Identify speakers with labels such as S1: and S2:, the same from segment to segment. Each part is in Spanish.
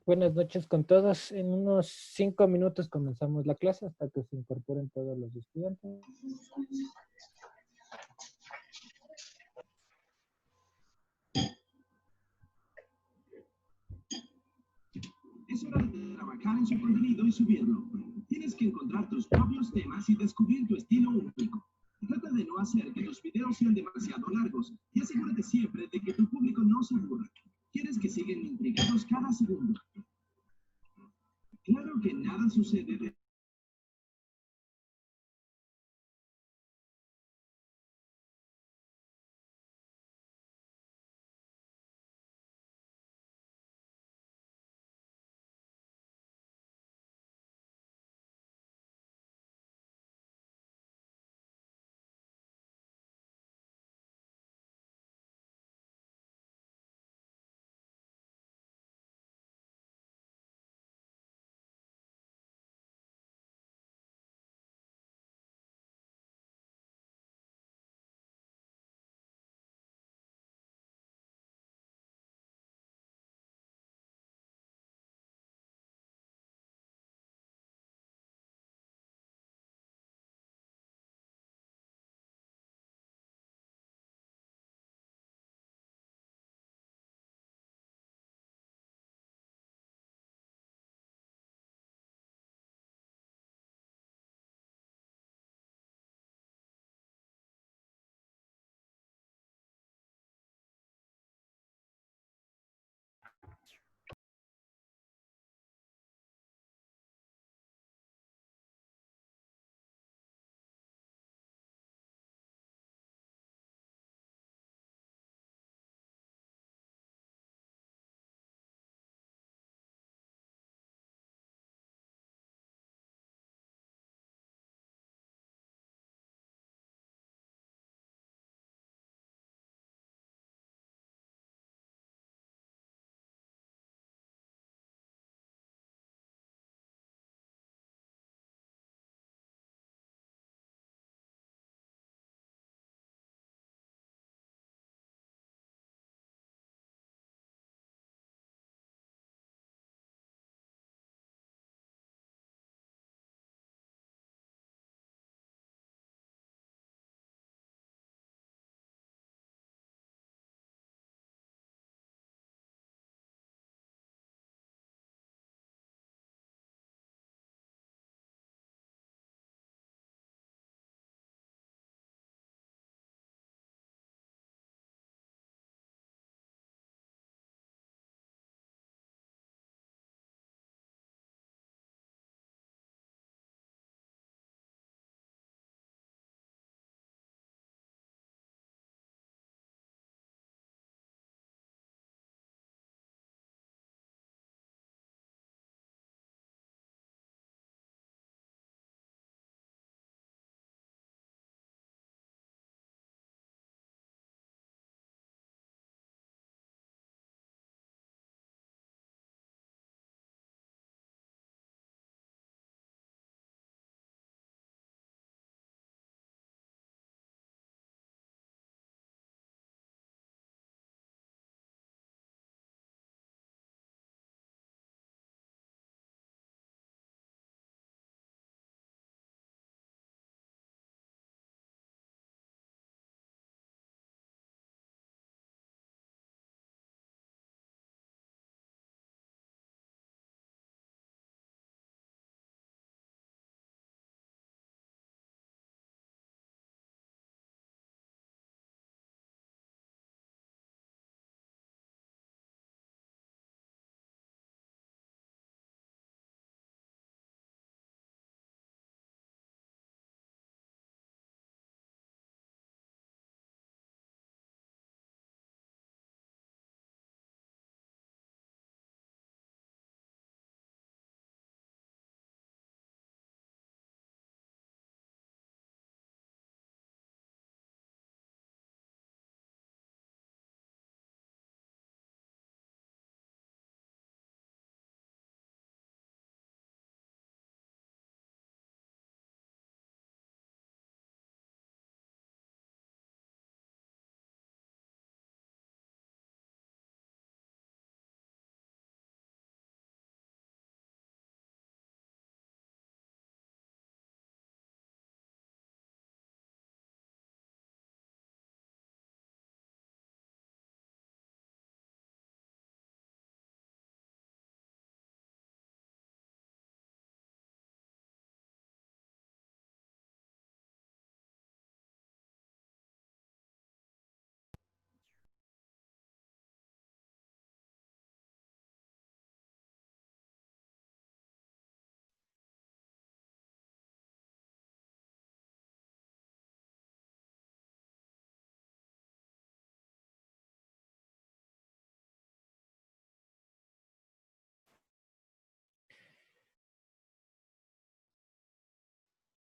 S1: Buenas noches con todos. En unos 5 minutos comenzamos la clase hasta que se incorporen todos los estudiantes.
S2: Es hora de trabajar en su contenido y subirlo. Tienes que encontrar tus propios temas y descubrir tu estilo único. Trata de no hacer que tus videos sean demasiado largos y asegúrate siempre de que tu público no se aburra. Quieres que sigan intrigados cada segundo. Claro que nada sucede de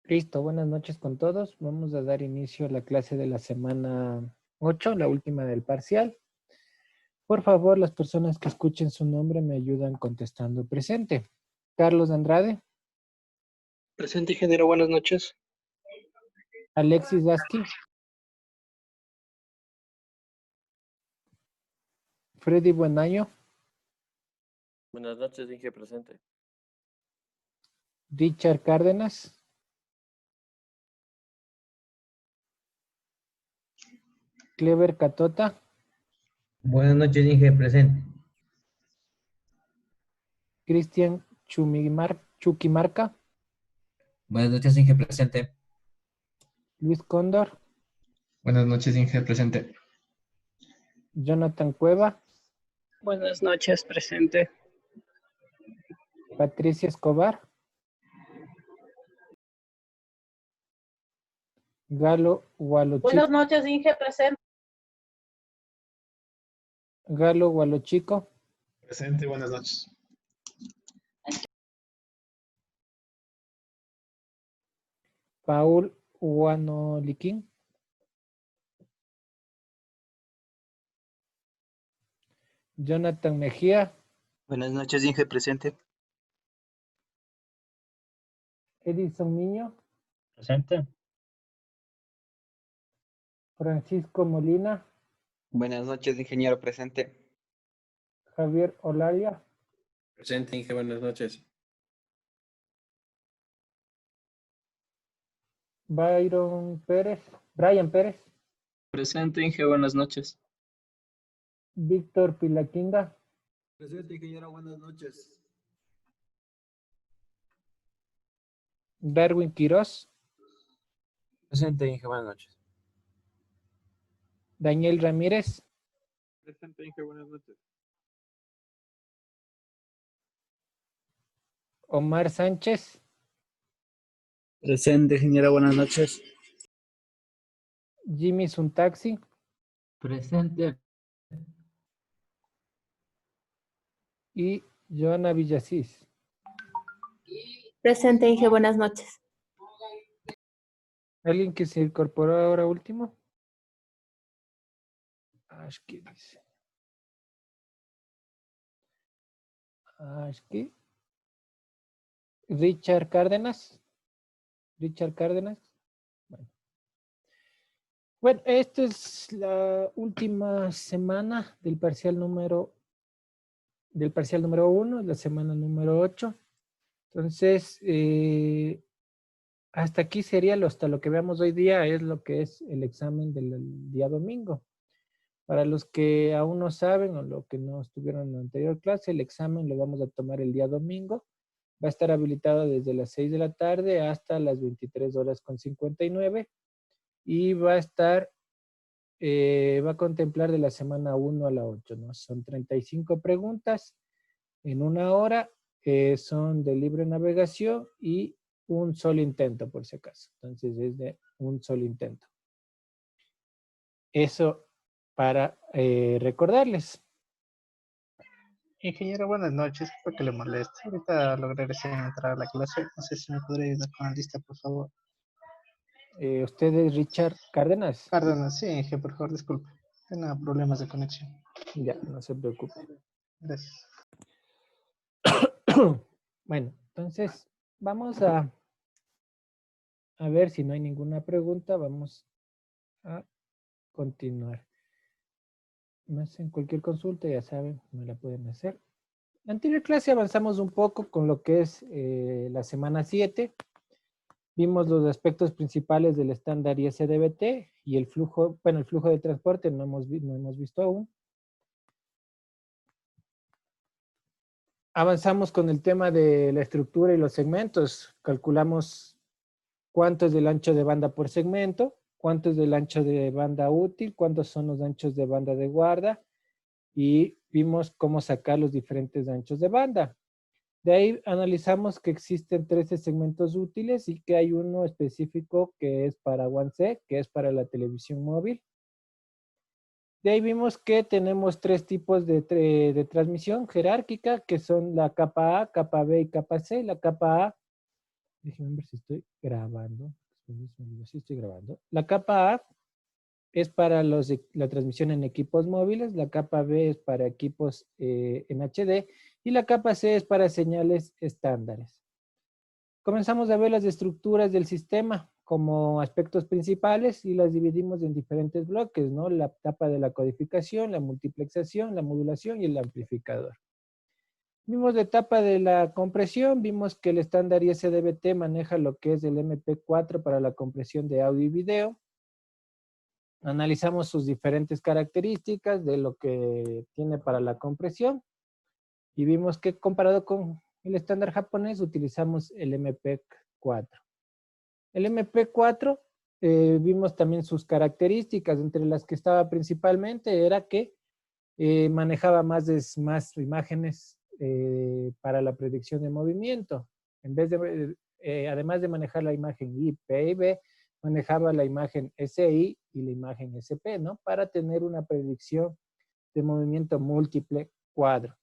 S1: Listo, buenas noches con todos. Vamos a dar inicio a la clase de la semana 8, la última del parcial. Por favor, las personas que escuchen su nombre me ayudan contestando presente. Carlos Andrade,
S3: Presente, ingeniero, buenas noches.
S1: Alexis Lasky, Freddy Buenayo,
S4: Buenas noches, Inge presente.
S1: Richard Cárdenas, Clever Catota,
S5: Buenas noches, Inge, presente.
S1: Cristian Chuquimarca,
S6: Buenas noches, Inge, presente.
S1: Luis Cóndor,
S7: Buenas noches, Inge, presente.
S1: Jonathan Cueva,
S3: Buenas noches, presente.
S1: Patricia Escobar, Galo
S8: Buenas noches, Inge, presente.
S1: Galo Gualochico,
S7: Presente, buenas noches.
S1: Paul Huanoliquín, Jonathan Mejía,
S9: Buenas noches, Inge, presente.
S1: Edison Niño,
S5: Presente.
S1: Francisco Molina,
S9: Buenas noches, ingeniero, presente.
S1: Javier Olalia,
S4: Presente, Inge, buenas noches.
S1: Brian Pérez,
S3: Presente, Inge, buenas noches.
S1: Víctor Pilaquinga,
S10: Presente, ingeniero, buenas noches.
S1: Darwin Quiroz,
S6: Presente, Inge, buenas noches.
S1: Daniel Ramírez,
S3: Presente, Inge, buenas noches.
S1: Omar Sánchez,
S9: Presente, ingeniero, buenas noches.
S1: Jimmy Suntaxi,
S5: Presente.
S1: y Joana Villasís.
S8: Presente, Inge, buenas noches.
S1: ¿Alguien que se incorporó ahora último? Ashki dice. Ashki. Richard Cárdenas. Bueno, esta es la última semana del parcial número 1, la semana número 8. Entonces, hasta aquí sería hasta lo que veamos hoy día es lo que es el examen del día domingo. Para los que aún no saben o los que no estuvieron en la anterior clase, el examen lo vamos a tomar el día domingo. Va a estar habilitado desde las 6 de la tarde hasta las 23:59 y va a estar, va a contemplar de la semana 1 a la 8, ¿no? Son 35 preguntas en una hora, son de libre navegación y un solo intento por si acaso. Entonces es de un solo intento. Eso para recordarles.
S3: Ingeniero, buenas noches. Espero que le moleste. Ahorita logré recién entrar a la clase. No sé si me podría ayudar con la lista, por favor.
S1: ¿Usted es Richard Cárdenas?
S3: Cárdenas, sí, Inge, por favor, disculpe. Tengo problemas de conexión.
S1: Ya, no se preocupe.
S3: Gracias.
S1: Bueno, entonces vamos a ver si no hay ninguna pregunta. Vamos a continuar. Me hacen cualquier consulta, ya saben, me la pueden hacer. En la anterior clase avanzamos un poco con lo que es la semana 7. Vimos los aspectos principales del estándar ISDBT y el flujo, bueno, el flujo de transporte no hemos visto aún. Avanzamos con el tema de la estructura y los segmentos. Calculamos cuánto es el ancho de banda por segmento, cuánto es del ancho de banda útil, cuántos son los anchos de banda de guarda, y vimos cómo sacar los diferentes anchos de banda. De ahí analizamos que existen 13 segmentos útiles y que hay uno específico que es para 1C, que es para la televisión móvil. De ahí vimos que tenemos 3 tipos de transmisión jerárquica, que son la capa A, capa B y capa C. La capa A Déjenme ver si estoy grabando. Sí, estoy grabando. La capa A es para la transmisión en equipos móviles, la capa B es para equipos en HD y la capa C es para señales estándares. Comenzamos a ver las estructuras del sistema como aspectos principales y las dividimos en diferentes bloques, ¿no? La etapa de la codificación, la multiplexación, la modulación y el amplificador. Vimos la etapa de la compresión, vimos que el estándar ISDBT maneja lo que es el MP4 para la compresión de audio y video. Analizamos sus diferentes características de lo que tiene para la compresión y vimos que comparado con el estándar japonés utilizamos el MP4. El MP4 vimos también sus características, entre las que estaba principalmente era que manejaba más imágenes para la predicción de movimiento. En vez de, además de manejar la imagen I, P y B, manejaba la imagen SI y la imagen SP, ¿no? Para tener una predicción de movimiento múltiple cuadro.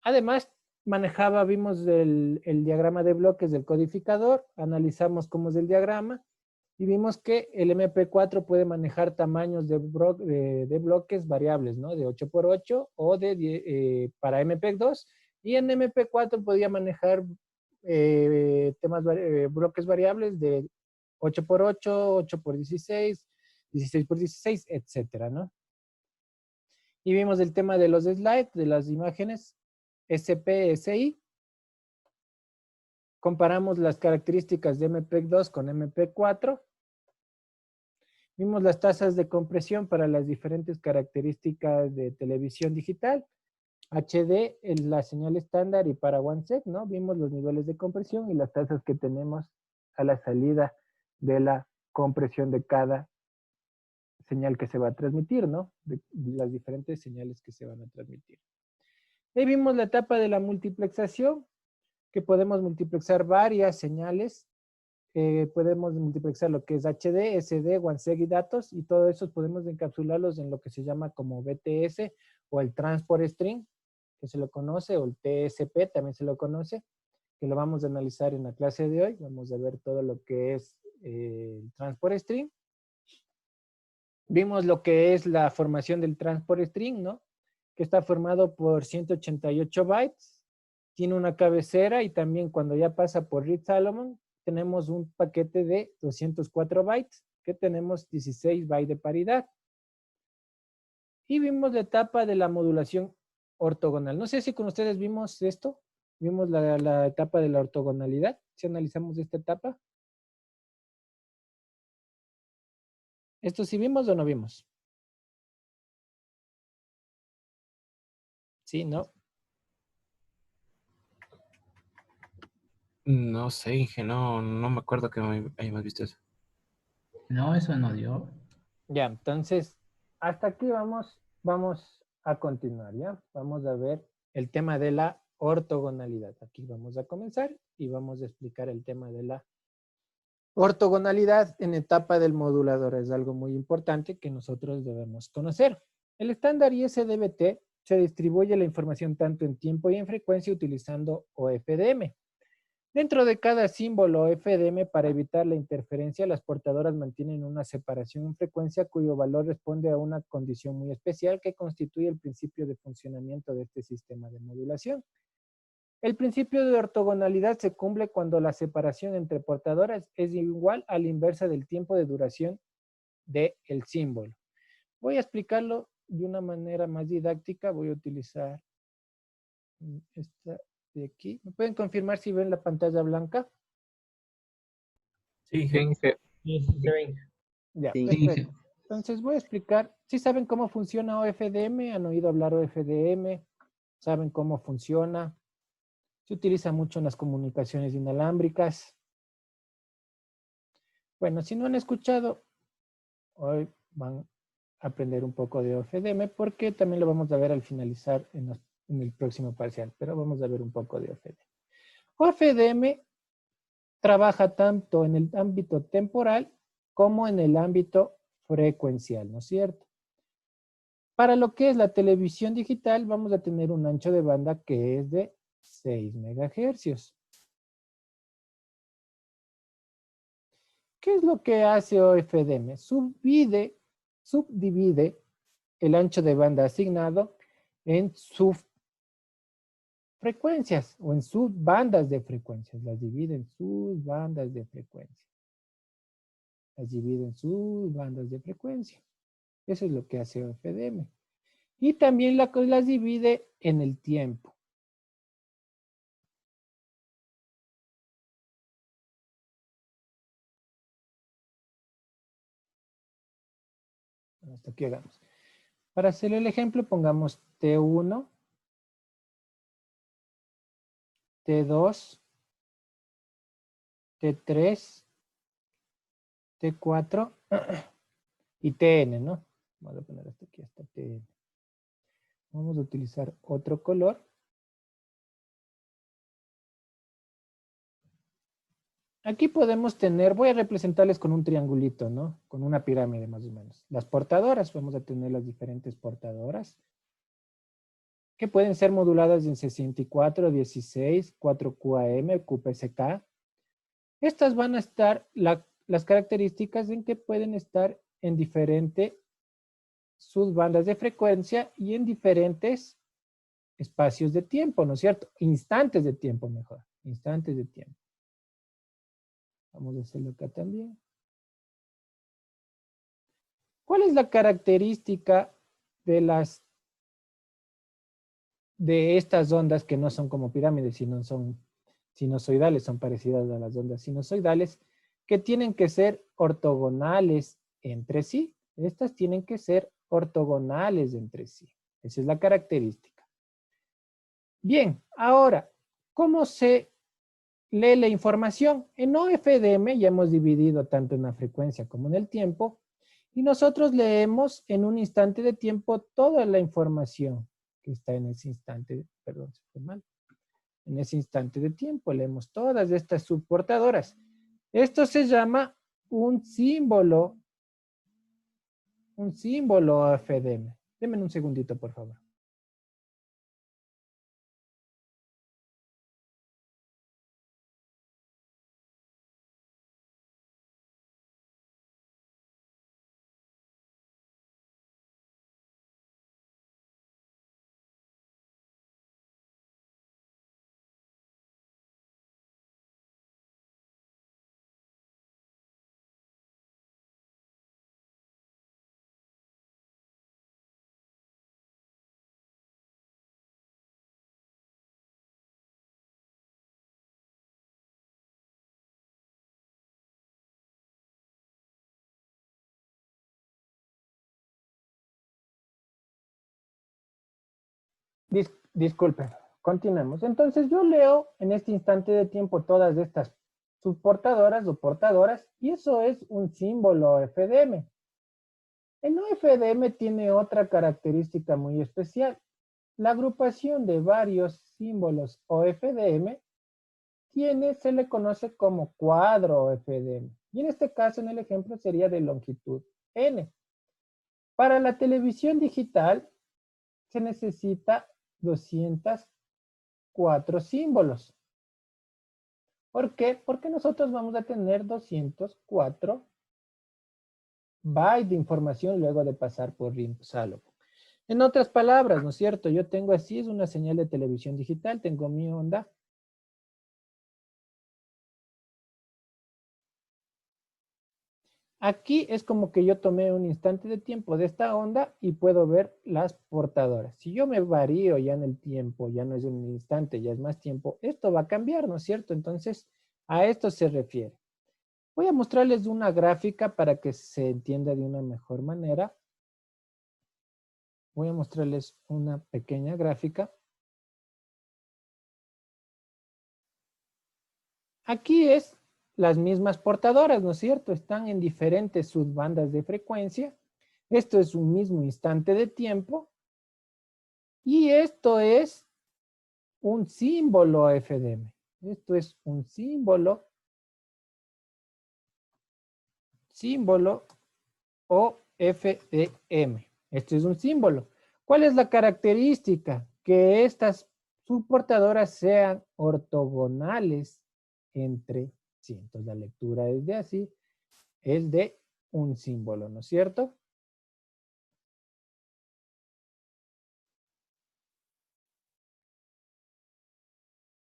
S1: Además, vimos el diagrama de bloques del codificador, analizamos cómo es el diagrama y vimos que el MP4 puede manejar tamaños de bloques variables, ¿no? De 8x8 o para MP2 y en MP4 podía manejar bloques variables de 8x8, 8x16, 16x16, etcétera, ¿no? Y vimos el tema de los slides, de las imágenes SP, SI. Comparamos las características de MP2 con MP4. Vimos las tasas de compresión para las diferentes características de televisión digital. HD es la señal estándar y para OneSec, ¿no? Vimos los niveles de compresión y las tasas que tenemos a la salida de la compresión de cada señal que se va a transmitir, ¿no? De las diferentes señales que se van a transmitir. Ahí vimos la etapa de la multiplexación, que podemos multiplexar varias señales. Podemos multiplexar lo que es HD, SD, OneSeg y datos, y todo eso podemos encapsularlos en lo que se llama como BTS o el Transport String, que se lo conoce, o el TSP también se lo conoce, que lo vamos a analizar en la clase de hoy. Vamos a ver todo lo que es el Transport String. Vimos lo que es la formación del Transport String, ¿no? Que está formado por 188 bytes, tiene una cabecera y también cuando ya pasa por Reed-Solomon, tenemos un paquete de 204 bytes, que tenemos 16 bytes de paridad. Y vimos la etapa de la modulación ortogonal. No sé si con ustedes vimos esto, vimos la etapa de la ortogonalidad, si analizamos esta etapa. ¿Esto sí vimos o no vimos? Sí, ¿no?
S6: No sé, Inge, no me acuerdo que hayamos visto eso.
S5: No, eso no dio.
S1: Ya, entonces, hasta aquí vamos a continuar, ¿ya? Vamos a ver el tema de la ortogonalidad. Aquí vamos a comenzar y vamos a explicar el tema de la ortogonalidad en etapa del modulador. Es algo muy importante que nosotros debemos conocer. El estándar ISDBT se distribuye la información tanto en tiempo y en frecuencia utilizando OFDM. Dentro de cada símbolo FDM, para evitar la interferencia, las portadoras mantienen una separación en frecuencia cuyo valor responde a una condición muy especial que constituye el principio de funcionamiento de este sistema de modulación. El principio de ortogonalidad se cumple cuando la separación entre portadoras es igual a la inversa del tiempo de duración del símbolo. Voy a explicarlo de una manera más didáctica. Voy a utilizar esta de aquí. ¿Me pueden confirmar si ven la pantalla blanca?
S6: Sí,
S1: Ya,
S9: Sí.
S1: perfecto. Entonces voy a explicar. ¿Sí saben cómo funciona OFDM? ¿Han oído hablar OFDM? ¿Saben cómo funciona? Se utiliza mucho en las comunicaciones inalámbricas. Bueno, si no han escuchado, hoy van a aprender un poco de OFDM porque también lo vamos a ver al finalizar en el próximo parcial, pero vamos a ver un poco de OFDM. OFDM trabaja tanto en el ámbito temporal como en el ámbito frecuencial, ¿no es cierto? Para lo que es la televisión digital, vamos a tener un ancho de banda que es de 6 megahercios. ¿Qué es lo que hace OFDM? Subdivide el ancho de banda asignado en subfrecuencias o en subbandas de frecuencias. Las divide en subbandas de frecuencia. Las divide en subbandas de frecuencia. Eso es lo que hace OFDM. Y también las divide en el tiempo. Hasta aquí hagamos. Para hacer el ejemplo, pongamos T1, T2, T3, T4 y TN, ¿no? Vamos a poner hasta aquí, hasta TN. Vamos a utilizar otro color. Aquí podemos tener, voy a representarles con un triangulito, ¿no? Con una pirámide más o menos. Las portadoras, vamos a tener las diferentes portadoras que pueden ser moduladas en 64, 16, 4QAM, QPSK. Estas van a estar, las características en que pueden estar en diferentes subbandas de frecuencia y en diferentes espacios de tiempo, ¿no es cierto? Instantes de tiempo mejor, instantes de tiempo. Vamos a hacerlo acá también. ¿Cuál es la característica de estas ondas que no son como pirámides, sino son sinusoidales, son parecidas a las ondas sinusoidales, que tienen que ser ortogonales entre sí? Estas tienen que ser ortogonales entre sí. Esa es la característica. Bien, ahora, ¿cómo se lee la información? En OFDM ya hemos dividido tanto en la frecuencia como en el tiempo, y nosotros leemos en un instante de tiempo toda la información que está en ese instante, perdón, se fue mal. En ese instante de tiempo leemos todas estas subportadoras. Esto se llama un símbolo OFDM. Denme un segundito, por favor. Disculpen, continuemos. Entonces yo leo en este instante de tiempo todas estas subportadoras o portadoras y eso es un símbolo OFDM. El OFDM tiene otra característica muy especial. La agrupación de varios símbolos OFDM se le conoce como cuadro OFDM. Y en este caso, en el ejemplo, sería de longitud N. Para la televisión digital se necesita 204 símbolos. ¿Por qué? Porque nosotros vamos a tener 204 bytes de información luego de pasar por Rimsalo. En otras palabras, ¿no es cierto? Yo tengo así, es una señal de televisión digital, tengo mi onda. Aquí es como que yo tomé un instante de tiempo de esta onda y puedo ver las portadoras. Si yo me varío ya en el tiempo, ya no es un instante, ya es más tiempo, esto va a cambiar, ¿no es cierto? Entonces, a esto se refiere. Voy a mostrarles una gráfica para que se entienda de una mejor manera. Voy a mostrarles una pequeña gráfica. Aquí es las mismas portadoras, ¿no es cierto? Están en diferentes subbandas de frecuencia. Esto es un mismo instante de tiempo. Y esto es un símbolo OFDM. Esto es un símbolo OFDM. Esto es un símbolo. ¿Cuál es la característica? Que estas subportadoras sean ortogonales entre sí. Entonces la lectura es de así. es de un símbolo, ¿no es cierto?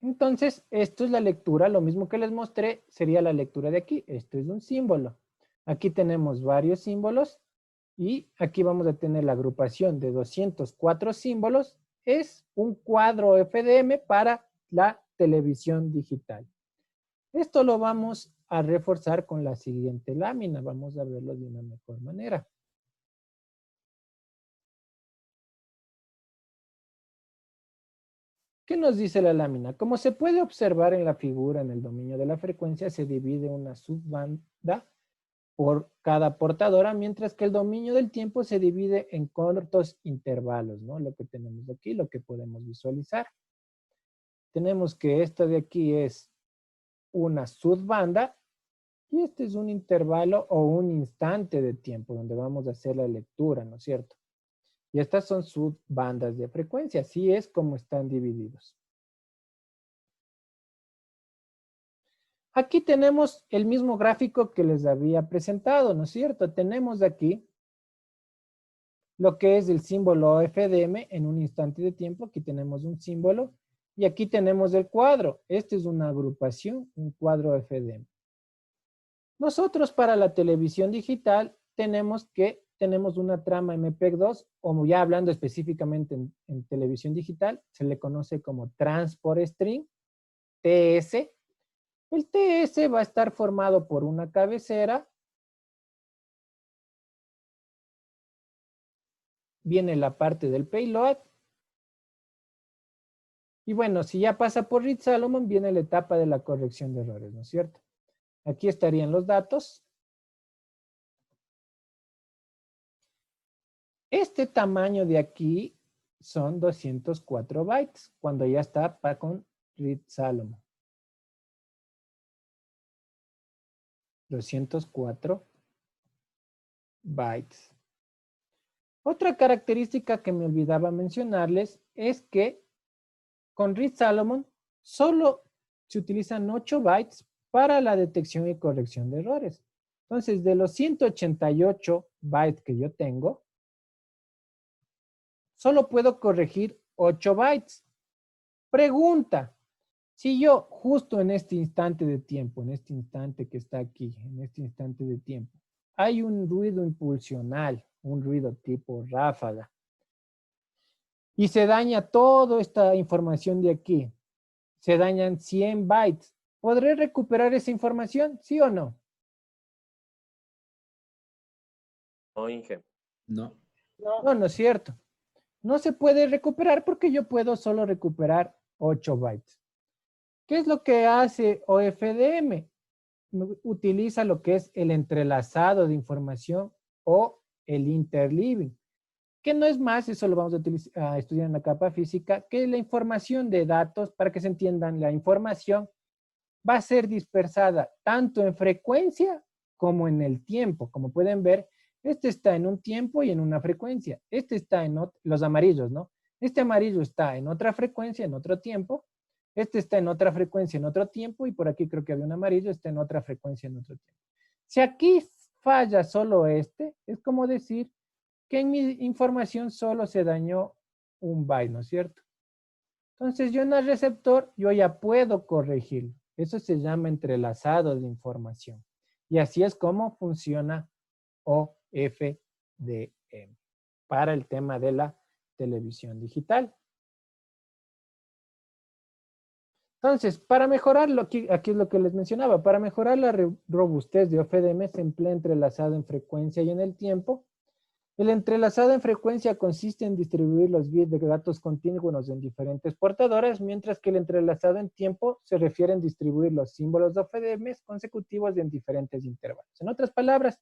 S1: Entonces, esto es la lectura, lo mismo que les mostré, sería la lectura de aquí. Esto es un símbolo. Aquí tenemos varios símbolos y aquí vamos a tener la agrupación de 204 símbolos. Es un cuadro FDM para la televisión digital. Esto lo vamos a reforzar con la siguiente lámina. Vamos a verlo de una mejor manera. ¿Qué nos dice la lámina? Como se puede observar en la figura, en el dominio de la frecuencia se divide una subbanda por cada portadora, mientras que el dominio del tiempo se divide en cortos intervalos, ¿no? Lo que tenemos aquí, lo que podemos visualizar. Tenemos que esta de aquí es una subbanda y este es un intervalo o un instante de tiempo donde vamos a hacer la lectura, ¿no es cierto? Y estas son subbandas de frecuencia, así es como están divididos. Aquí tenemos el mismo gráfico que les había presentado, ¿no es cierto? Tenemos aquí lo que es el símbolo FDM en un instante de tiempo. Aquí tenemos un símbolo y aquí tenemos el cuadro. Este es una agrupación, un cuadro FDM. Nosotros para la televisión digital tenemos una trama MPEG-2, o ya hablando específicamente en televisión digital, se le conoce como Transport String, TS. El TS va a estar formado por una cabecera. Viene la parte del payload. Y bueno, si ya pasa por Reed-Solomon, viene la etapa de la corrección de errores, ¿no es cierto? Aquí estarían los datos. Este tamaño de aquí son 204 bytes, cuando ya está con Reed-Solomon. 204 bytes. Otra característica que me olvidaba mencionarles es que con Reed-Solomon solo se utilizan 8 bytes para la detección y corrección de errores. Entonces, de los 188 bytes que yo tengo, solo puedo corregir 8 bytes. Pregunta, si yo justo en este instante de tiempo, en este instante que está aquí, en este instante de tiempo, hay un ruido impulsional, un ruido tipo ráfaga, y se daña toda esta información de aquí, se dañan 100 bytes, ¿podré recuperar esa información? ¿Sí o no?
S4: No, Inge.
S10: No.
S1: No, no es cierto. No se puede recuperar porque yo puedo solo recuperar 8 bytes. ¿Qué es lo que hace OFDM? Utiliza lo que es el entrelazado de información o el interleaving, que no es más, eso lo vamos a estudiar en la capa física, que la información de datos, para que se entiendan, la información va a ser dispersada tanto en frecuencia como en el tiempo. Como pueden ver, este está en un tiempo y en una frecuencia. Este está en los amarillos, ¿no? Este amarillo está en otra frecuencia, en otro tiempo. Este está en otra frecuencia, en otro tiempo. Y por aquí creo que había un amarillo, está en otra frecuencia, en otro tiempo. Si aquí falla solo este, es como decir que en mi información solo se dañó un byte, ¿no es cierto? Entonces yo en el receptor, yo ya puedo corregirlo. Eso se llama entrelazado de información. Y así es como funciona OFDM para el tema de la televisión digital. Entonces, para mejorarlo, aquí es lo que les mencionaba, para mejorar la robustez de OFDM se emplea entrelazado en frecuencia y en el tiempo. El entrelazado en frecuencia consiste en distribuir los bits de datos contínuos en diferentes portadoras, mientras que el entrelazado en tiempo se refiere a distribuir los símbolos de OFDM consecutivos en diferentes intervalos. En otras palabras,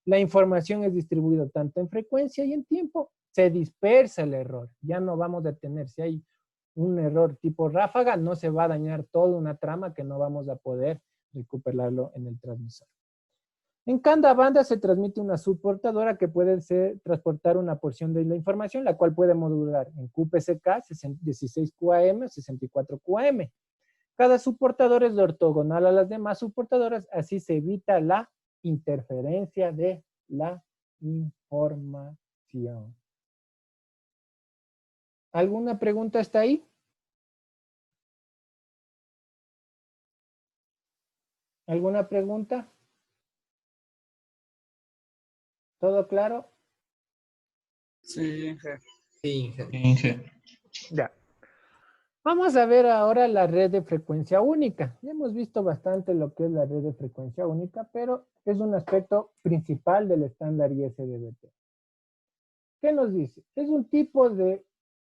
S1: la información es distribuida tanto en frecuencia y en tiempo. Se dispersa el error. Ya no vamos a tener, si hay un error tipo ráfaga, no se va a dañar toda una trama que no vamos a poder recuperarlo en el transmisor. En cada banda se transmite una subportadora que puede transportar una porción de la información, la cual puede modular en QPSK, 16QAM, 64QAM. Cada subportadora es ortogonal a las demás subportadoras, así se evita la interferencia de la información. ¿Alguna pregunta hasta ahí? ¿Alguna pregunta? ¿Todo claro?
S9: Sí, Inge.
S7: Inge.
S1: Ya. Vamos a ver ahora la red de frecuencia única. Ya hemos visto bastante lo que es la red de frecuencia única, pero es un aspecto principal del estándar ISDBT. ¿Qué nos dice? Es un tipo de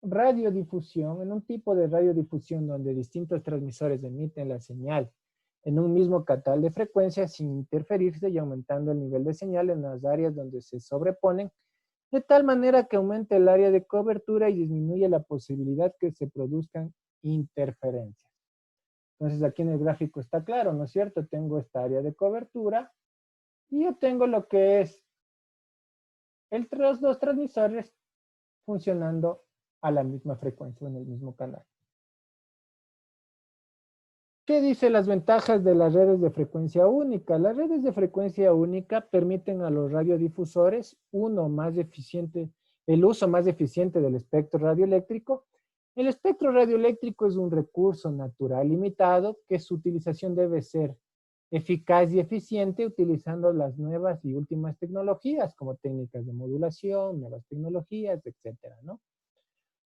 S1: radiodifusión, en un tipo de radiodifusión donde distintos transmisores emiten la señal en un mismo catal de frecuencia sin interferirse y aumentando el nivel de señal en las áreas donde se sobreponen, de tal manera que aumente el área de cobertura y disminuye la posibilidad que se produzcan interferencias. Entonces aquí en el gráfico está claro, ¿no es cierto? Tengo esta área de cobertura y yo tengo lo que es los dos transmisores funcionando a la misma frecuencia en el mismo canal. ¿Qué dice las ventajas de las redes de frecuencia única? Las redes de frecuencia única permiten a los radiodifusores el uso más eficiente del espectro radioeléctrico. El espectro radioeléctrico es un recurso natural limitado que su utilización debe ser eficaz y eficiente utilizando las nuevas y últimas tecnologías como técnicas de modulación, nuevas tecnologías, etcétera, ¿no?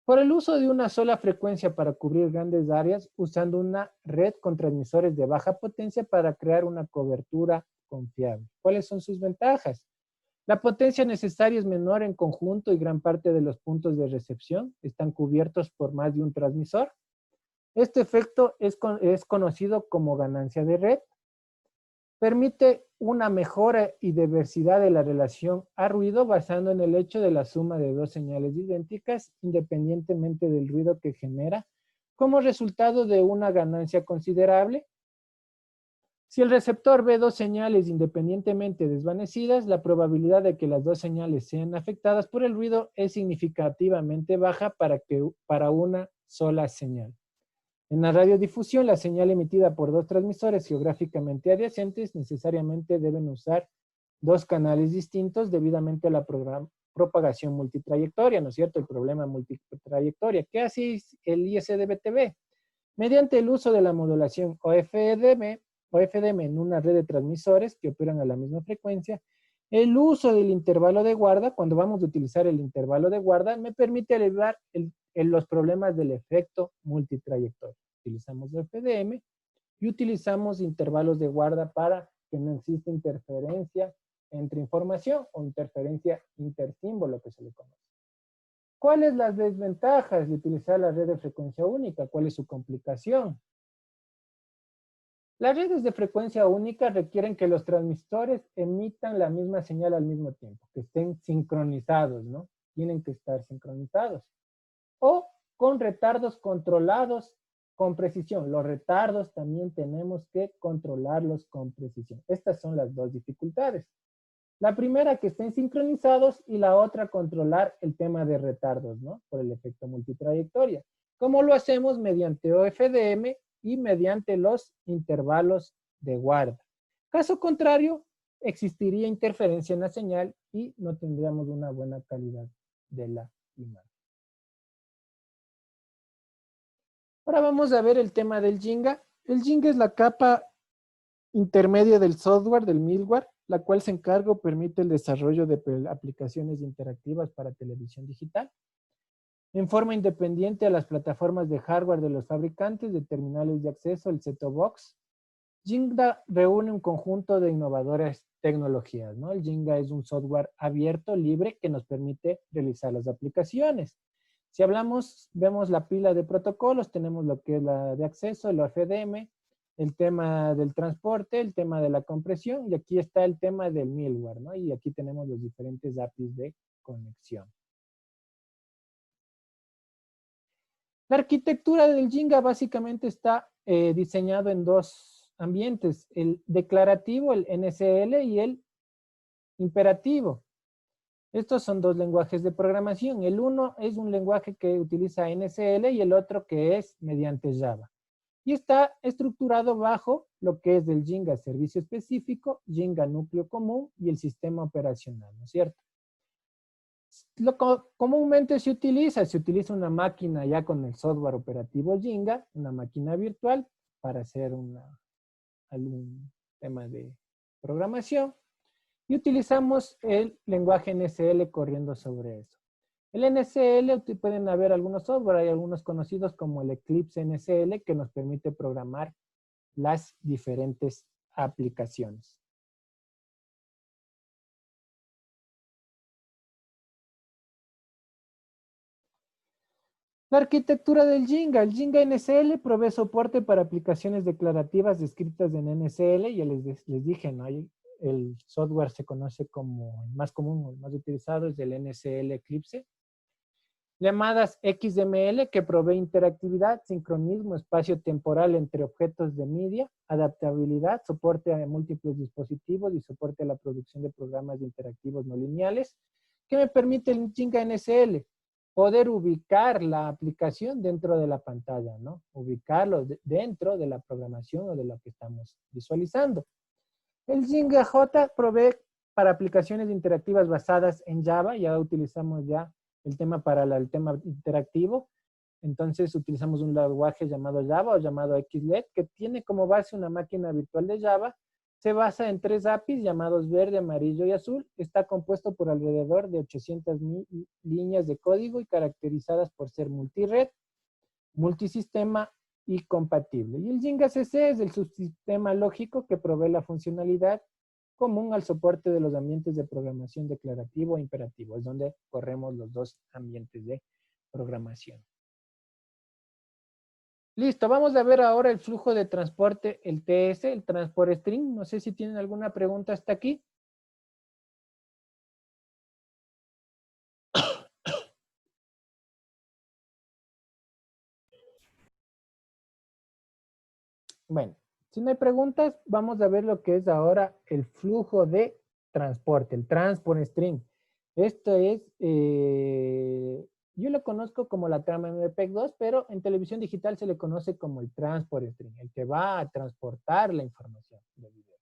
S1: Por el uso de una sola frecuencia para cubrir grandes áreas, usando una red con transmisores de baja potencia para crear una cobertura confiable. ¿Cuáles son sus ventajas? La potencia necesaria es menor en conjunto y gran parte de los puntos de recepción están cubiertos por más de un transmisor. Este efecto es conocido como ganancia de red. Permite una mejora y diversidad de la relación a ruido basando en el hecho de la suma de dos señales idénticas independientemente del ruido que genera como resultado de una ganancia considerable. Si el receptor ve dos señales independientemente desvanecidas, la probabilidad de que las dos señales sean afectadas por el ruido es significativamente baja para una sola señal. En la radiodifusión, la señal emitida por dos transmisores geográficamente adyacentes necesariamente deben usar dos canales distintos debidamente a la propagación multitrayectoria, ¿no es cierto? El problema multitrayectoria. ¿Qué hace el ISDBTV? Mediante el uso de la modulación OFDM en una red de transmisores que operan a la misma frecuencia, el uso del intervalo de guarda, cuando vamos a utilizar el intervalo de guarda, me permite aliviar los problemas del efecto multitrayectoria. Utilizamos FDM y utilizamos intervalos de guarda para que no exista interferencia entre información o interferencia intersímbolo que se le conoce. ¿Cuáles las desventajas de utilizar la red de frecuencia única? ¿Cuál es su complicación? Las redes de frecuencia única requieren que los transmisores emitan la misma señal al mismo tiempo, que estén sincronizados, ¿no? Tienen que estar sincronizados. O con retardos controlados con precisión. Los retardos también tenemos que controlarlos con precisión. Estas son las dos dificultades. La primera, que estén sincronizados, y la otra, controlar el tema de retardos, ¿no? Por el efecto multitrayectoria. ¿Cómo lo hacemos? Mediante OFDM y mediante los intervalos de guarda. Caso contrario, existiría interferencia en la señal y no tendríamos una buena calidad de la imagen. Ahora vamos a ver el tema del Jinga. El Jinga es la capa intermedia del software, del middleware, la cual se encarga o permite el desarrollo de aplicaciones interactivas para televisión digital en forma independiente a las plataformas de hardware de los fabricantes de terminales de acceso, el set-top box. Jinga reúne un conjunto de innovadoras tecnologías, ¿no? El Jinga es un software abierto, libre, que nos permite realizar las aplicaciones. Si vemos la pila de protocolos, tenemos lo que es la de acceso, el OFDM, el tema del transporte, el tema de la compresión, y aquí está el tema del middleware, ¿no? Y aquí tenemos los diferentes APIs de conexión. La arquitectura del Jinga básicamente está diseñado en dos ambientes, el declarativo, el NCL, y el imperativo. Estos son dos lenguajes de programación. El uno es un lenguaje que utiliza NCL y el otro que es mediante Java. y está estructurado bajo lo que es el Jinga servicio específico, Jinga núcleo común y el sistema operacional, ¿no es cierto? Comúnmente se utiliza una máquina ya con el software operativo Jinga, una máquina virtual para hacer algún tema de programación y utilizamos el lenguaje NSL corriendo sobre eso. El NSL pueden haber algunos software, hay algunos conocidos como el Eclipse NSL que nos permite programar las diferentes aplicaciones. La arquitectura del Jinga. El Jinga NSL provee soporte para aplicaciones declarativas descritas en NSL. Ya les dije, ¿no? El software se conoce como el más común, el más utilizado es el NSL Eclipse. Llamadas XML que provee interactividad, sincronismo, espacio temporal entre objetos de media, adaptabilidad, soporte a múltiples dispositivos y soporte a la producción de programas interactivos no lineales, que me permite el Jinga NSL poder ubicar la aplicación dentro de la pantalla, ¿no? Ubicarlo dentro de la programación o de lo que estamos visualizando. El Jinga J provee para aplicaciones interactivas basadas en Java, ya utilizamos ya el tema para el tema interactivo, entonces utilizamos un lenguaje llamado Java o llamado XLET, que tiene como base una máquina virtual de Java, se basa en 3 APIs llamados verde, amarillo y azul, está compuesto por alrededor de 800,000 líneas de código y caracterizadas por ser multired, multisistema y compatible. Y el Jinga CC es el subsistema lógico que provee la funcionalidad común al soporte de los ambientes de programación declarativo e imperativo. Es donde corremos los dos ambientes de programación. Listo, vamos a ver ahora el flujo de transporte, el TS, el Transport String. No sé si tienen alguna pregunta hasta aquí. Bueno, si no hay preguntas, vamos a ver lo que es ahora el flujo de transporte, el Transport String. Esto es, yo lo conozco como la trama MPEG-2, pero en televisión digital se le conoce como el Transport String, el que va a transportar la información del video.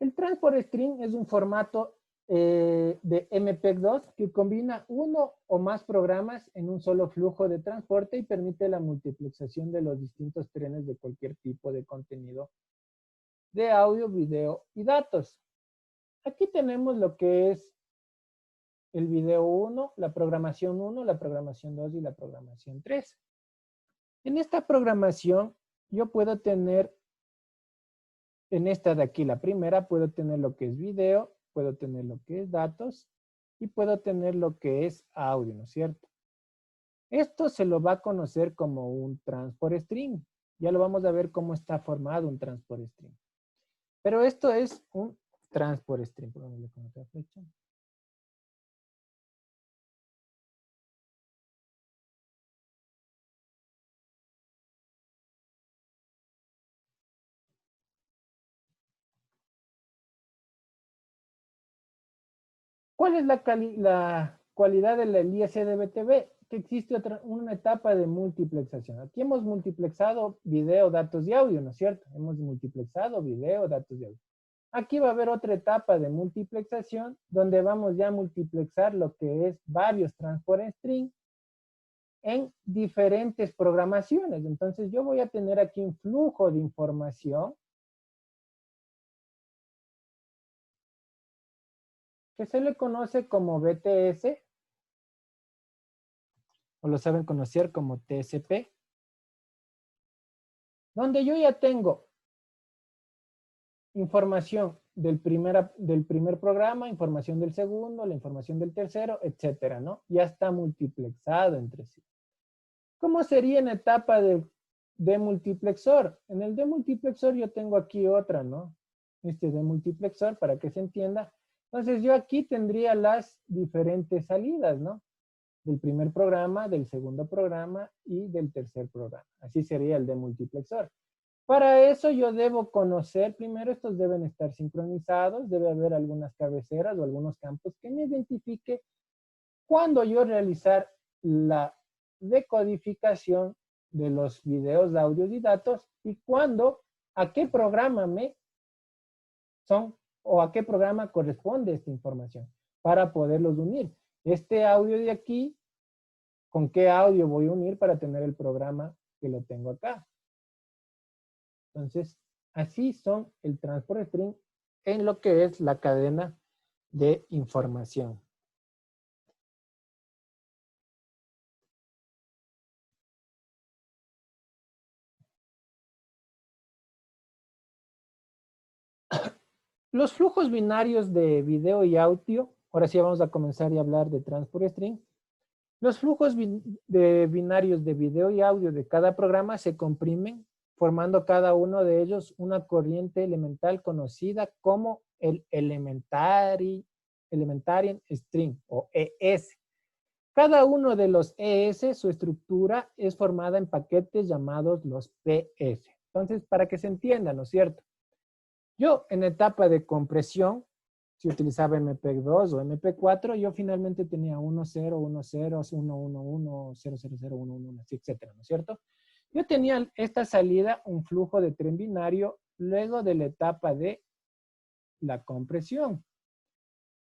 S1: El Transport String es un formato de MPEG-2 que combina uno o más programas en un solo flujo de transporte y permite la multiplexación de los distintos trenes de cualquier tipo de contenido de audio, video y datos. Aquí tenemos lo que es el video 1, la programación 1, la programación 2 y la programación 3. En esta programación yo puedo tener, en esta de aquí, la primera, puedo tener lo que es video, puedo tener lo que es datos y puedo tener lo que es audio, ¿no es cierto? Esto se lo va a conocer como un transport string. Ya lo vamos a ver cómo está formado un transport string. Pero esto es un transport string. Pongámosle con otra flecha. ¿Cuál es la cualidad del ISDBTV? Que existe una etapa de multiplexación. Aquí hemos multiplexado video, datos y audio, ¿no es cierto? Hemos multiplexado video, datos y audio. Aquí va a haber otra etapa de multiplexación donde vamos ya a multiplexar lo que es varios transport string en diferentes programaciones. Entonces yo voy a tener aquí un flujo de información que se le conoce como BTS, o lo saben conocer como TSP, donde yo ya tengo información del primer programa, información del segundo, la información del tercero, etcétera, ¿no? Ya está multiplexado entre sí. ¿Cómo sería en etapa de demultiplexor? En el demultiplexor yo tengo aquí otra, ¿no? Este es demultiplexor para que se entienda. Entonces yo aquí tendría las diferentes salidas, ¿no? Del primer programa, del segundo programa y del tercer programa. Así sería el demultiplexor. Para eso yo debo conocer, primero estos deben estar sincronizados, debe haber algunas cabeceras o algunos campos que me identifique cuando yo realizar la decodificación de los videos, audios y datos y cuándo, a qué programa o a qué programa corresponde esta información para poderlos unir. Este audio de aquí, ¿con qué audio voy a unir para tener el programa que lo tengo acá? Entonces, así son el transport string en lo que es la cadena de información. Los flujos binarios de video y audio, ahora sí vamos a comenzar a hablar de transport string. Los flujos binarios de video y audio de cada programa se comprimen, formando cada uno de ellos una corriente elemental conocida como el Elementarian String o ES. Cada uno de los ES, su estructura es formada en paquetes llamados los PS. Entonces, para que se entienda, ¿no es cierto? Yo en etapa de compresión, si utilizaba MP2 o MP4, yo finalmente tenía 1.0, 1.0, 1.1.1, 0.0.0, así, etcétera, ¿no es cierto? Yo tenía esta salida, un flujo de tren binario, luego de la etapa de la compresión.